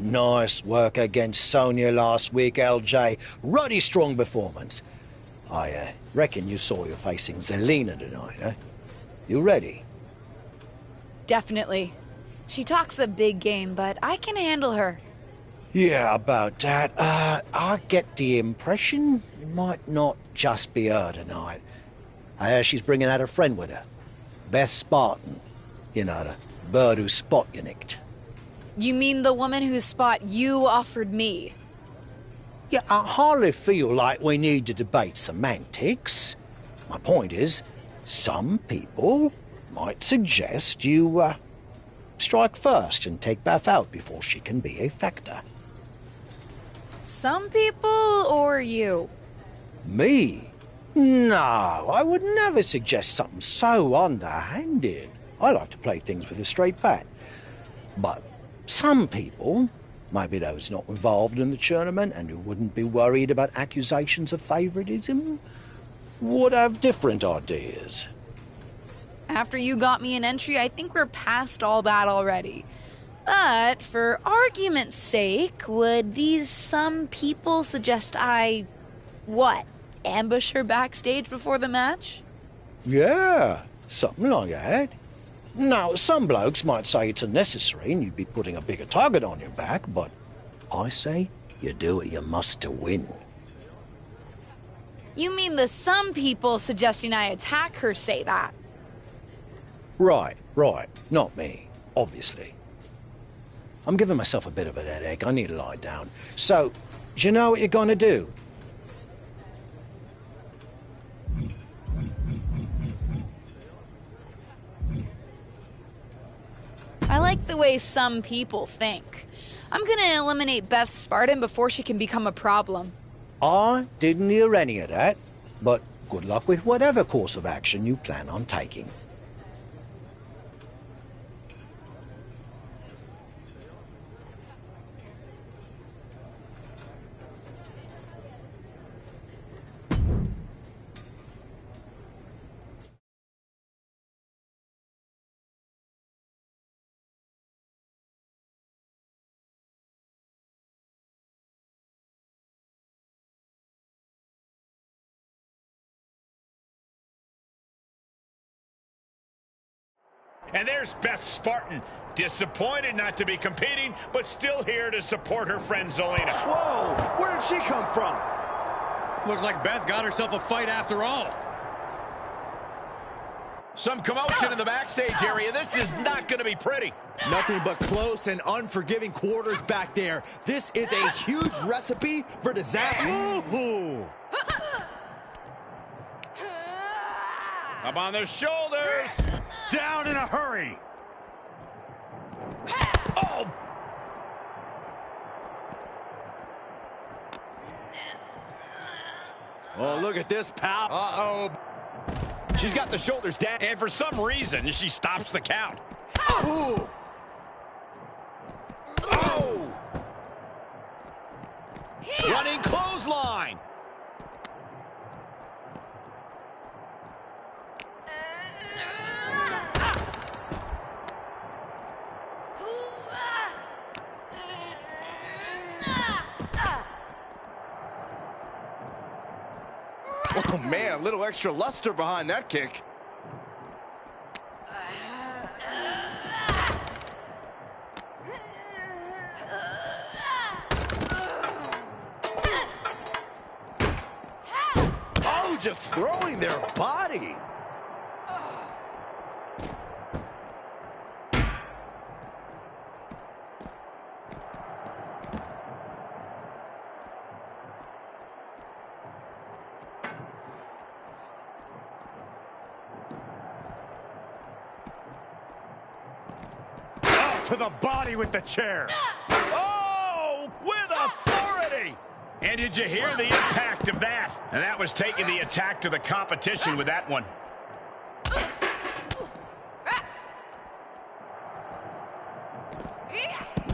Nice work against Sonya last week, LJ. Ruddy strong performance. I reckon you saw you're facing Zelina tonight, eh? You ready? Definitely. She talks a big game, but I can handle her. Yeah, about that. I get the impression it might not just be her tonight. I hear she's bringing out a friend with her. Beth Spartan. You know, the bird whose spot you nicked. You mean the woman whose spot you offered me? Yeah, I hardly feel like we need to debate semantics. My point is, some people might suggest you, strike first and take Beth out before she can be a factor. Some people or you? Me? No, I would never suggest something so underhanded. I like to play things with a straight bat. But some people, maybe those not involved in the tournament and who wouldn't be worried about accusations of favoritism, would have different ideas. After you got me an entry, I think we're past all that already. But for argument's sake, would these some people suggest I, what, ambush her backstage before the match? Yeah, something like that. Now, some blokes might say it's unnecessary and you'd be putting a bigger target on your back, but I say you do what you must to win. You mean the some people suggesting I attack her say that? Right. Not me, obviously. I'm giving myself a bit of a headache. I need to lie down. So, do you know what you're gonna do? I like the way some people think. I'm gonna eliminate Beth Spartan before she can become a problem. I didn't hear any of that, but good luck with whatever course of action you plan on taking. And there's Beth Spartan, disappointed not to be competing, but still here to support her friend Zelina. Whoa, where did she come from? Looks like Beth got herself a fight after all. Some commotion in the backstage area. This is not going to be pretty. Nothing but close and unforgiving quarters back there. This is a huge recipe for disaster. Ooh. Up on their shoulders. Down in a hurry. Oh! Oh, look at this, pal. Uh-oh. She's got the shoulders down, and for some reason, she stops the count. Ooh. Oh! Running clothesline. Oh, man, a little extra luster behind that kick. Oh, just throwing their body. To the body with the chair. Oh, with authority. And did you hear the impact of that? And that was taking the attack to the competition with that one.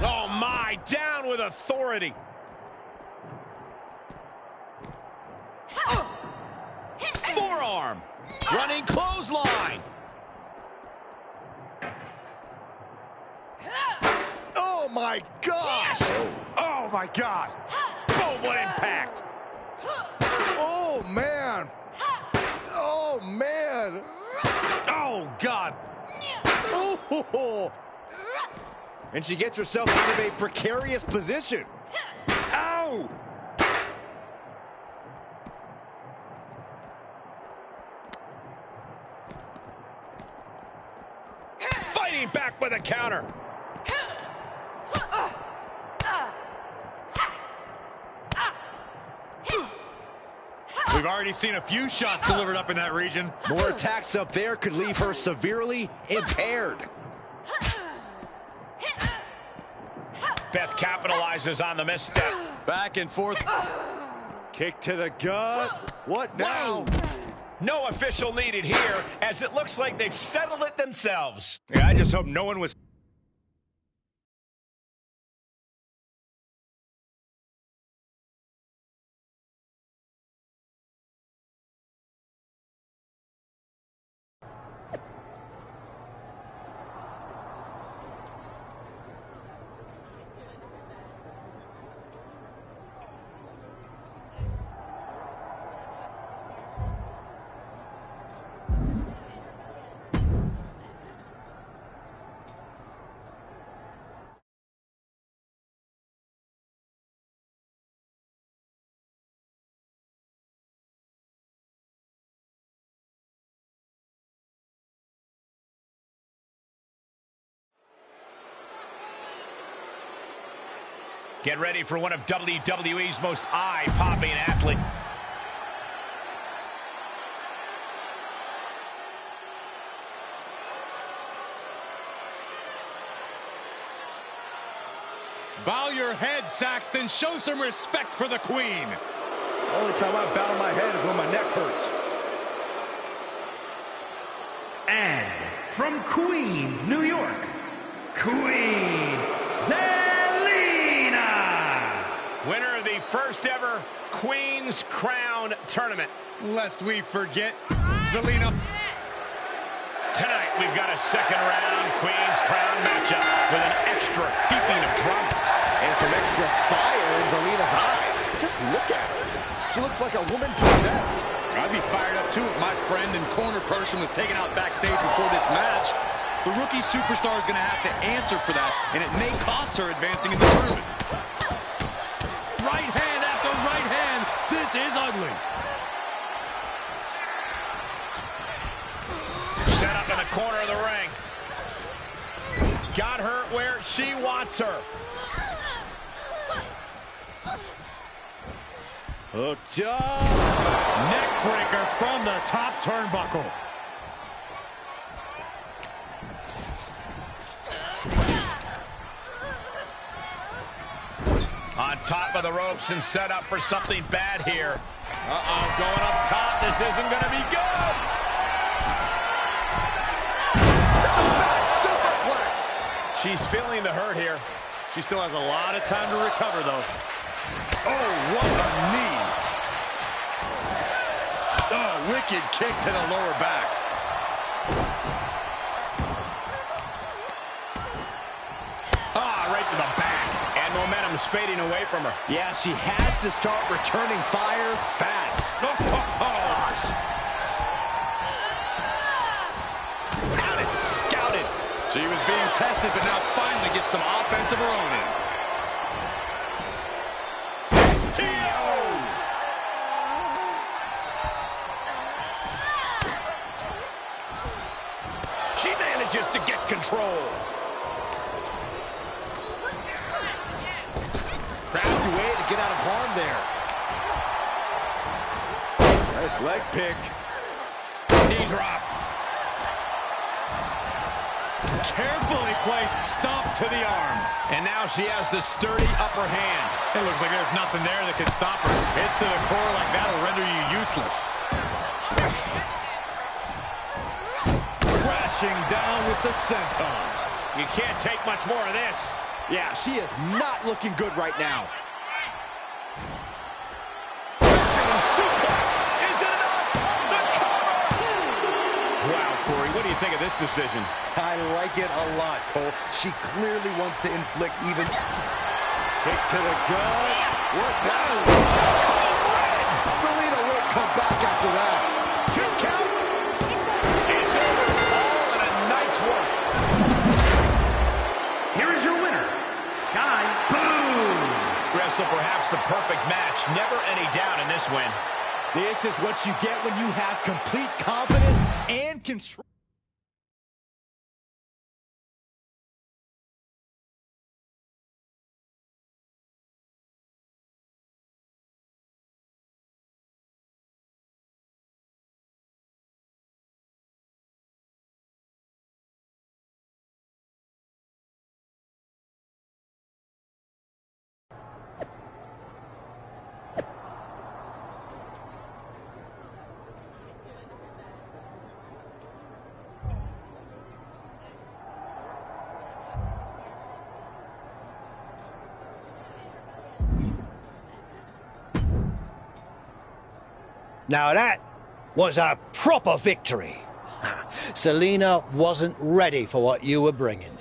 Oh, my, down with authority. Forearm. Running clothesline. Oh, my gosh. Oh, my God. Boom, what impact. Oh, man. Oh, man. Oh, God. Oh. And she gets herself out of a precarious position. Ow! Fighting back with a counter. We've already seen a few shots delivered up in that region. More attacks up there could leave her severely impaired. Beth capitalizes on the misstep. Back and forth. Kick to the gut. What now? No official needed here, as it looks like they've settled it themselves. Yeah, I just hope no one was... Get ready for one of WWE's most eye-popping athletes. Bow your head, Saxton. Show some respect for the queen. Only time I bow my head is when my neck hurts. And from Queens, New York, Queen Zelina. Winner of the first ever Queen's Crown Tournament. Lest we forget, Zelina. Tonight, we've got a second round Queen's Crown matchup with an extra heaping of drama. And some extra fire in Zelina's eyes. Just look at her. She looks like a woman possessed. I'd be fired up too if my friend and corner person was taken out backstage before this match. The rookie superstar is going to have to answer for that, and it may cost her advancing in the tournament. Right hand after right hand. This is ugly. Set up in the corner of the ring. Got her where she wants her. Hooked up. Neck breaker from the top turnbuckle. On top of the ropes and set up for something bad here. Uh-oh, going up top. This isn't going to be good. It's a back superplex. She's feeling the hurt here. She still has a lot of time to recover, though. Oh, what a knee. Oh, wicked kick to the lower back. Ah, right to the back. And momentum's fading away from her. Yeah, she has to start returning fire fast. Out scouted. She was being tested, but now finally gets some offense of her own in. She manages to get control. Crafty way to get out of harm there. Nice leg pick. Knee drop. Carefully placed stomp to the arm. And now she has the sturdy upper hand. It looks like there's nothing there that can stop her. Hits to the core like that'll render you useless. Crashing down with the senton. You can't take much more of this. Yeah, she is not looking good right now. Suplex. Is it enough? The cover. Wow, Corey, what do you think of this decision? I like it a lot, Cole. She clearly wants to inflict even... Kick to the gut. What now? Zelina won't come back after that. 2 count. It's over. All in a nice work. Here is your winner, Sky Boom. Wrestle perhaps the perfect match. Never any doubt in this win. This is what you get when you have complete confidence and control. Now that was a proper victory. Selena wasn't ready for what you were bringing.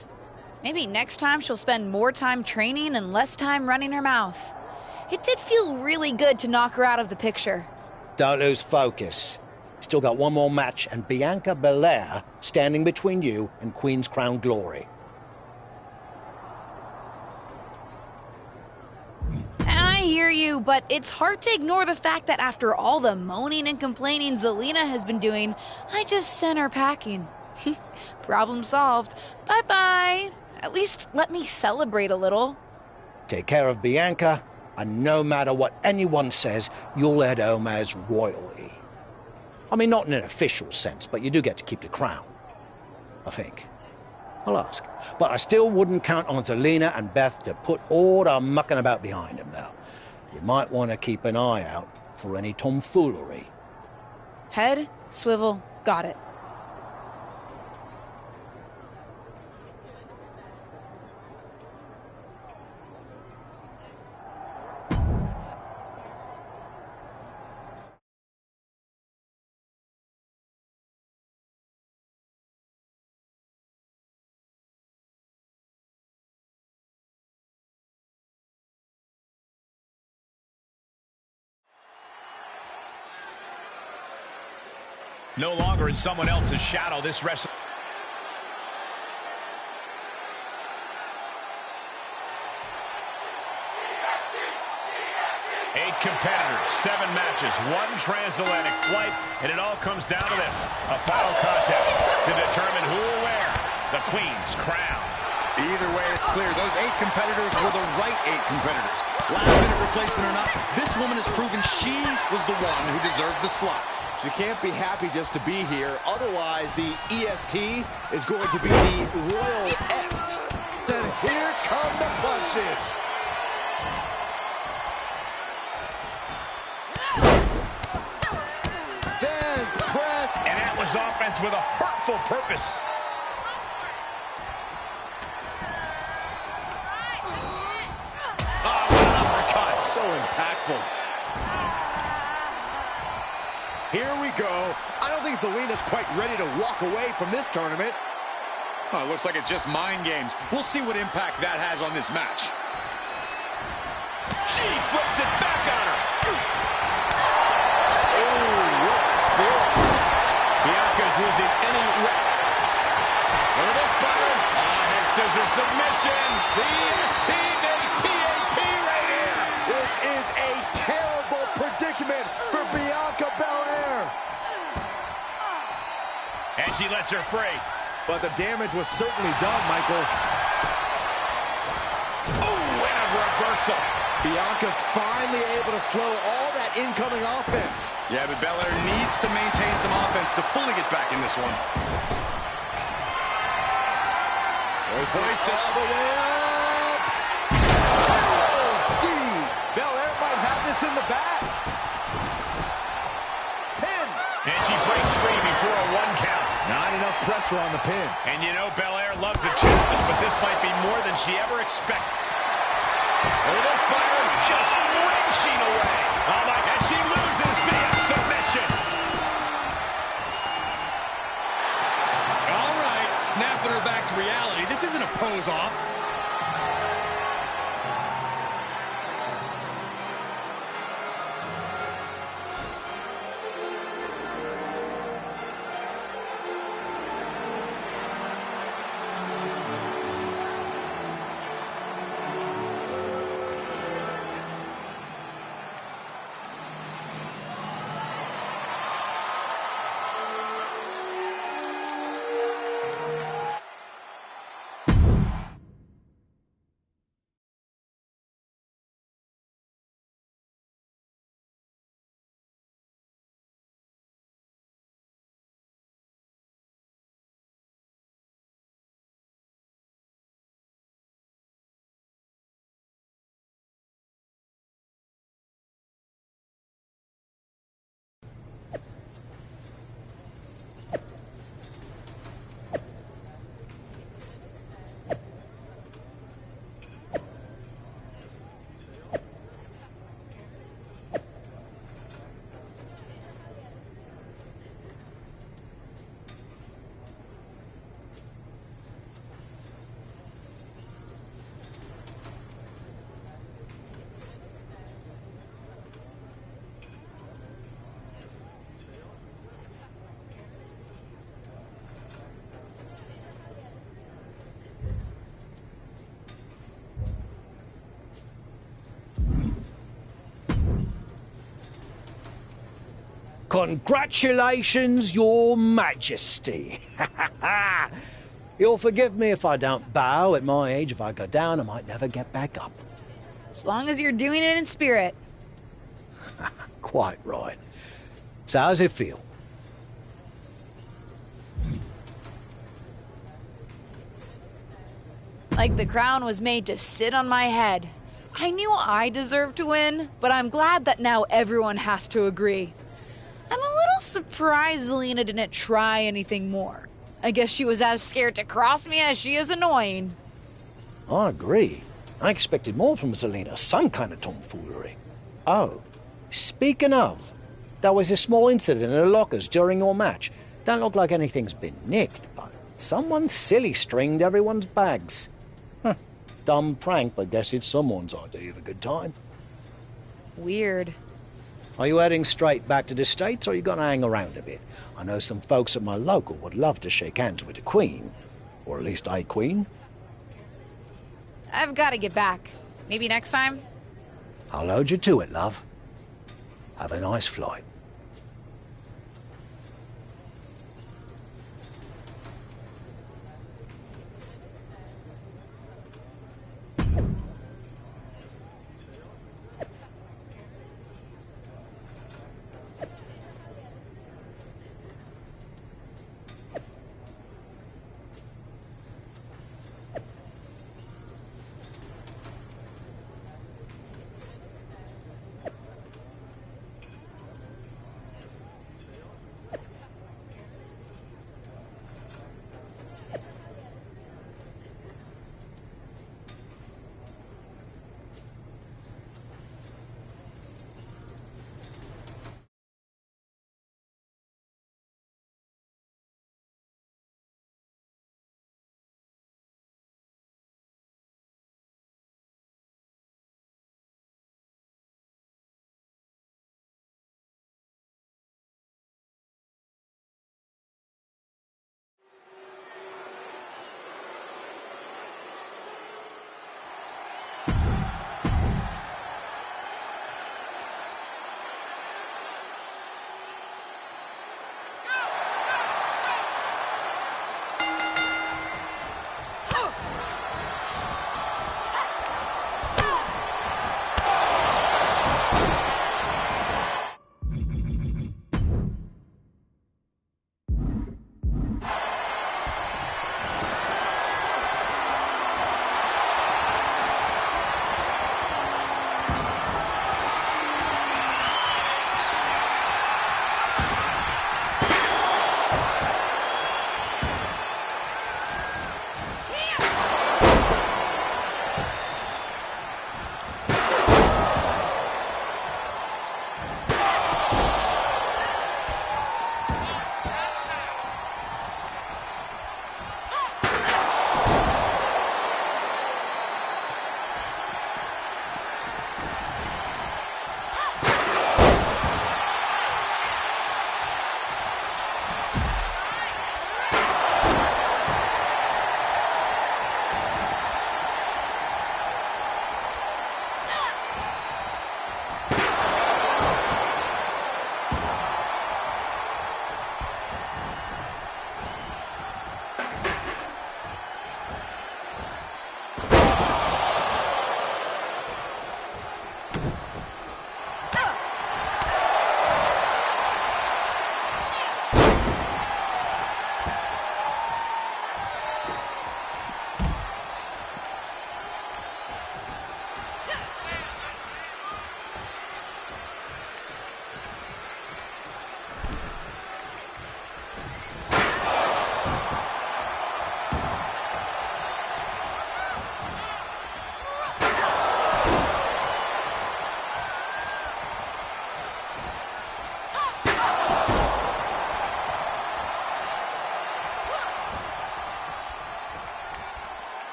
Maybe next time she'll spend more time training and less time running her mouth. It did feel really good to knock her out of the picture. Don't lose focus. Still got one more match, and Bianca Belair standing between you and Queen's Crown Glory. I hear you, but it's hard to ignore the fact that after all the moaning and complaining Zelina has been doing, I just sent her packing. Problem solved. Bye-bye. At least let me celebrate a little. Take care of Bianca, and no matter what anyone says, you'll head home as royalty. I mean, not in an official sense, but you do get to keep the crown. I think. I'll ask. But I still wouldn't count on Zelina and Beth to put all the mucking about behind them, though. You might want to keep an eye out for any tomfoolery. Head, swivel, got it. No longer in someone else's shadow, this wrestler. Eight competitors, 7 matches, 1 transatlantic flight, and it all comes down to this. A final contest to determine who will wear the Queen's crown. Either way, it's clear those 8 competitors were the right 8 competitors. Last-minute replacement or not, this woman has proven she was the one who deserved the slot. She can't be happy just to be here. Otherwise, the EST is going to be the Royal Est. Then here come the punches. There's press. And that was offense with a hurtful purpose. Oh, what an uppercut. So impactful. Here we go. I don't think Zelina's quite ready to walk away from this tournament. Oh, it looks like it's just mind games. We'll see what impact that has on this match. She flips it back on her. Oh, Bianca's losing any... Look at this button. Head scissors submission. The EST, TAP right here. this is a terrible predicament for Bianca Belair. And she lets her free. But the damage was certainly done, Michael. Oh, and a reversal. Bianca's finally able to slow all that incoming offense. Yeah, but Belair needs to maintain some offense to fully get back in this one. Hoisted all the way up. Oh, deep. Belair might have this in the bag. Pin. And she breaks free before a 1 count. Not enough pressure on the pin. And you know Belair loves a challenge, but this might be more than she ever expected. Look at this, Byron, just wrenching away. Oh my, and she loses via submission. All right, snapping her back to reality. This isn't a pose-off. Congratulations, Your Majesty. You'll forgive me if I don't bow. At my age, if I go down, I might never get back up. As long as you're doing it in spirit. Quite right. So how's it feel? Like the crown was made to sit on my head. I knew I deserved to win, but I'm glad that now everyone has to agree. I'm a little surprised Zelina didn't try anything more. I guess she was as scared to cross me as she is annoying. I agree. I expected more from Zelina, some kind of tomfoolery. Oh, speaking of, there was a small incident in the lockers during your match. Don't look like anything's been nicked, but someone silly stringed everyone's bags. Dumb prank, but guess it's someone's idea of a good time. Weird. Are you heading straight back to the States, or are you going to hang around a bit? I know some folks at my local would love to shake hands with the Queen. Or at least a Queen. I've got to get back. Maybe next time? I'll hold you to it, love. Have a nice flight.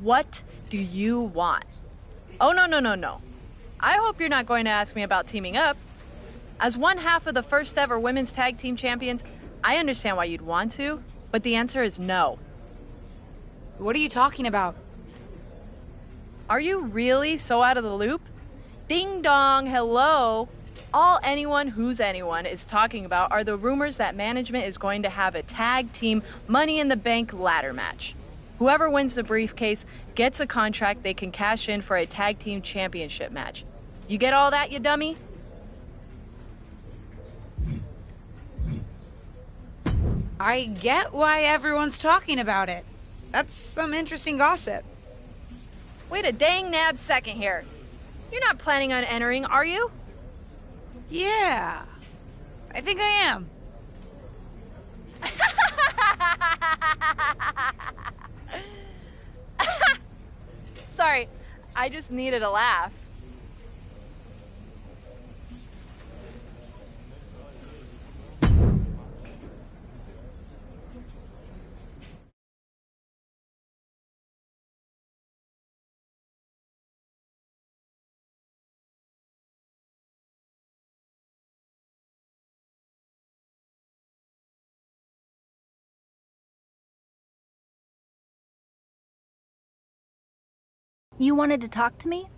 What do you want? Oh, no. I hope you're not going to ask me about teaming up. As one half of the first ever women's tag team champions, I understand why you'd want to, but the answer is no. What are you talking about? Are you really so out of the loop? Ding dong, hello. All anyone who's anyone is talking about are the rumors that management is going to have a tag team Money in the Bank ladder match. Whoever wins the briefcase gets a contract they can cash in for a tag team championship match. You get all that, you dummy? I get why everyone's talking about it. That's some interesting gossip. Wait a dang nab second here. You're not planning on entering, are you? Yeah, I think I am. Sorry, I just needed a laugh. You wanted to talk to me?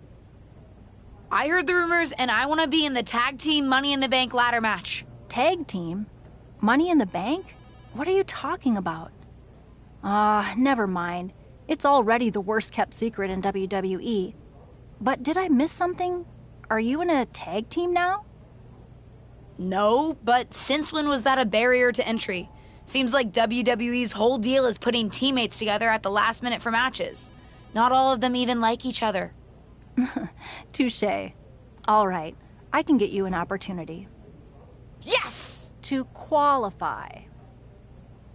I heard the rumors and I want to be in the tag team Money in the Bank ladder match. Tag team? Money in the Bank? What are you talking about? Never mind. It's already the worst kept secret in WWE. But did I miss something? Are you in a tag team now? No, but since when was that a barrier to entry? Seems like WWE's whole deal is putting teammates together at the last minute for matches. Not all of them even like each other. Touché. All right, I can get you an opportunity. Yes! To qualify.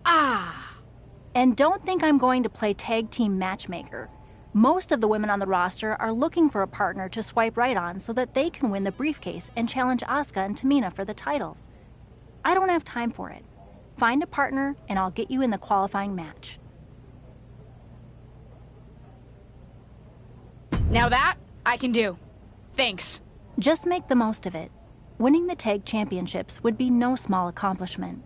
Ah! And don't think I'm going to play tag team matchmaker. Most of the women on the roster are looking for a partner to swipe right on so that they can win the briefcase and challenge Asuka and Tamina for the titles. I don't have time for it. Find a partner and I'll get you in the qualifying match. Now that, I can do. Thanks. Just make the most of it. Winning the tag championships would be no small accomplishment.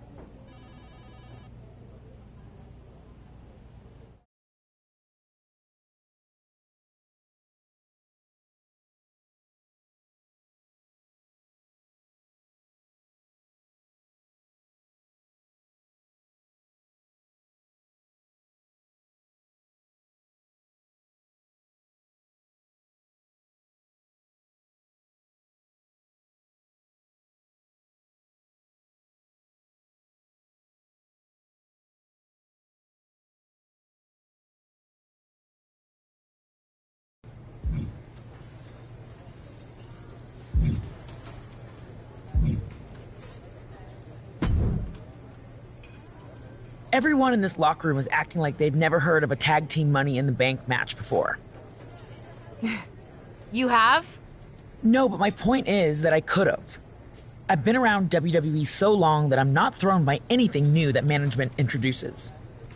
Everyone in this locker room is acting like they've never heard of a tag team Money in the Bank match before. You have? No, but my point is that I could have. I've been around WWE so long that I'm not thrown by anything new that management introduces.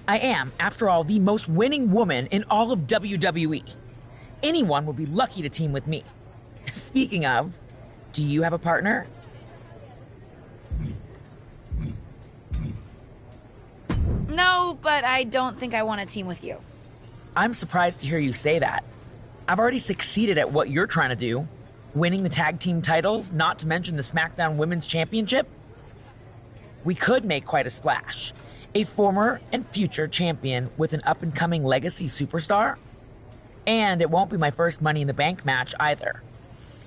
I am, after all, the most winning woman in all of WWE. Anyone would be lucky to team with me. Speaking of, do you have a partner? No, but I don't think I want to team with you. I'm surprised to hear you say that. I've already succeeded at what you're trying to do. Winning the tag team titles, not to mention the SmackDown Women's Championship. We could make quite a splash. A former and future champion with an up-and-coming legacy superstar. And it won't be my first Money in the Bank match either.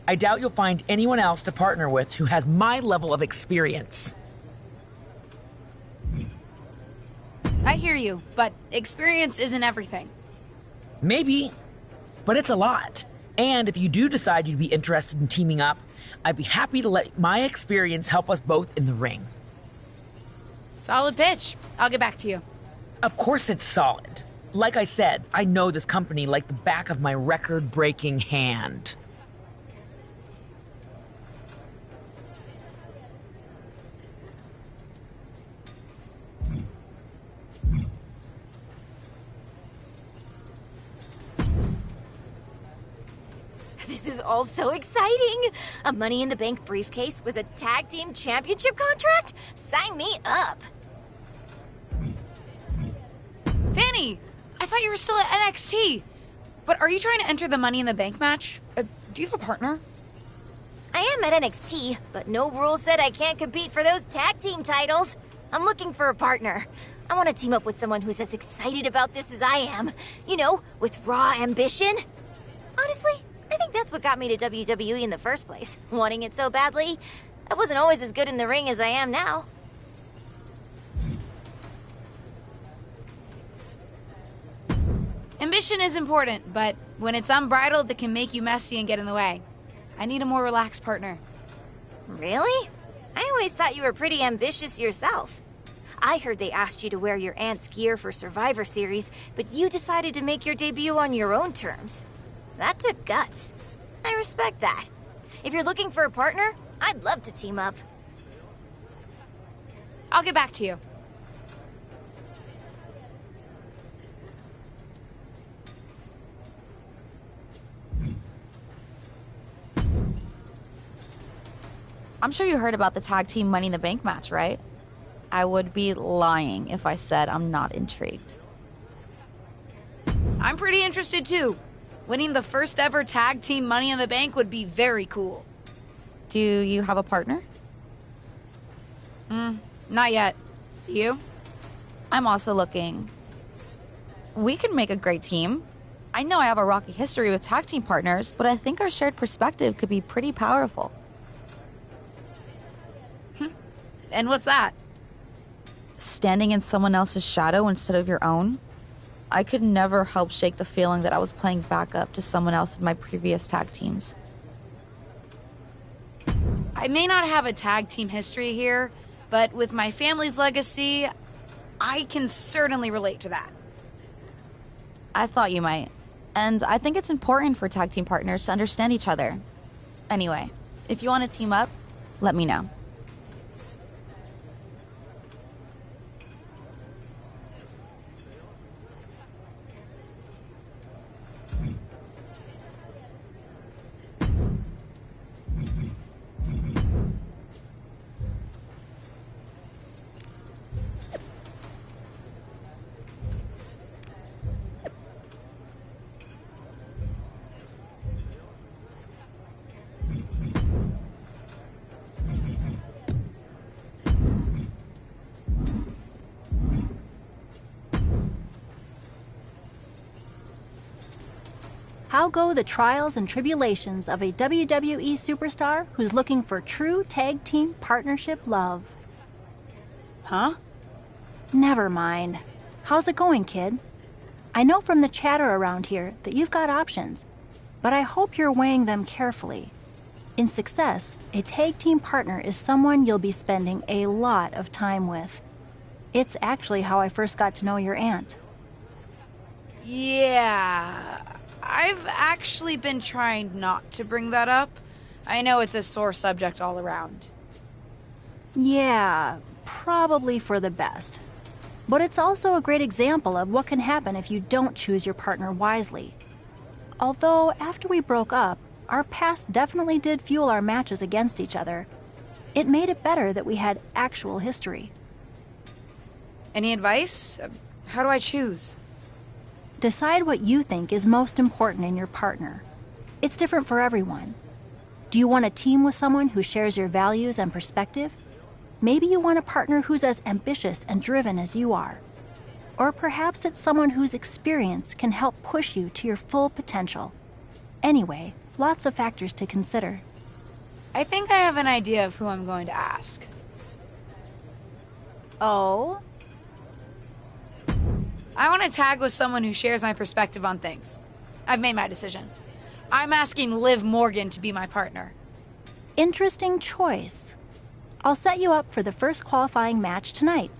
I doubt you'll find anyone else to partner with who has my level of experience. I hear you, but experience isn't everything. Maybe, but it's a lot. And if you do decide you'd be interested in teaming up, I'd be happy to let my experience help us both in the ring. Solid pitch. I'll get back to you. Of course it's solid. Like I said, I know this company like the back of my record-breaking hand. This is all so exciting! A Money in the Bank briefcase with a tag team championship contract? Sign me up! Fanny, I thought you were still at NXT. But are you trying to enter the Money in the Bank match? Do you have a partner? I am at NXT, but no rule said I can't compete for those tag team titles. I'm looking for a partner. I want to team up with someone who's as excited about this as I am. You know, with raw ambition. Honestly, I think that's what got me to WWE in the first place. Wanting it so badly. I wasn't always as good in the ring as I am now. Ambition is important, but when it's unbridled, it can make you messy and get in the way. I need a more relaxed partner. Really? I always thought you were pretty ambitious yourself. I heard they asked you to wear your aunt's gear for Survivor Series, but you decided to make your debut on your own terms. That took guts. I respect that. If you're looking for a partner, I'd love to team up. I'll get back to you. I'm sure you heard about the tag team Money in the Bank match, right? I would be lying if I said I'm not intrigued. I'm pretty interested too. Winning the first ever tag team Money in the Bank would be very cool. Do you have a partner? Not yet. Do you? I'm also looking. We can make a great team. I know I have a rocky history with tag team partners, but I think our shared perspective could be pretty powerful. And what's that? Standing in someone else's shadow instead of your own. I could never help shake the feeling that I was playing backup to someone else in my previous tag teams. I may not have a tag team history here, but with my family's legacy, I can certainly relate to that. I thought you might. And I think it's important for tag team partners to understand each other. Anyway, if you want to team up, let me know. How go the trials and tribulations of a WWE superstar who's looking for true tag team partnership love? Huh? Never mind. How's it going, kid? I know from the chatter around here that you've got options, but I hope you're weighing them carefully. In success, a tag team partner is someone you'll be spending a lot of time with. It's actually how I first got to know your aunt. Yeah, I've actually been trying not to bring that up. I know it's a sore subject all around. Yeah, probably for the best. But it's also a great example of what can happen if you don't choose your partner wisely. Although, after we broke up, our past definitely did fuel our matches against each other. It made it better that we had actual history. Any advice? How do I choose? Decide what you think is most important in your partner. It's different for everyone. Do you want a team with someone who shares your values and perspective? Maybe you want a partner who's as ambitious and driven as you are. Or perhaps it's someone whose experience can help push you to your full potential. Anyway, lots of factors to consider. I think I have an idea of who I'm going to ask. Oh? I want to tag with someone who shares my perspective on things. I've made my decision. I'm asking Liv Morgan to be my partner. Interesting choice. I'll set you up for the first qualifying match tonight.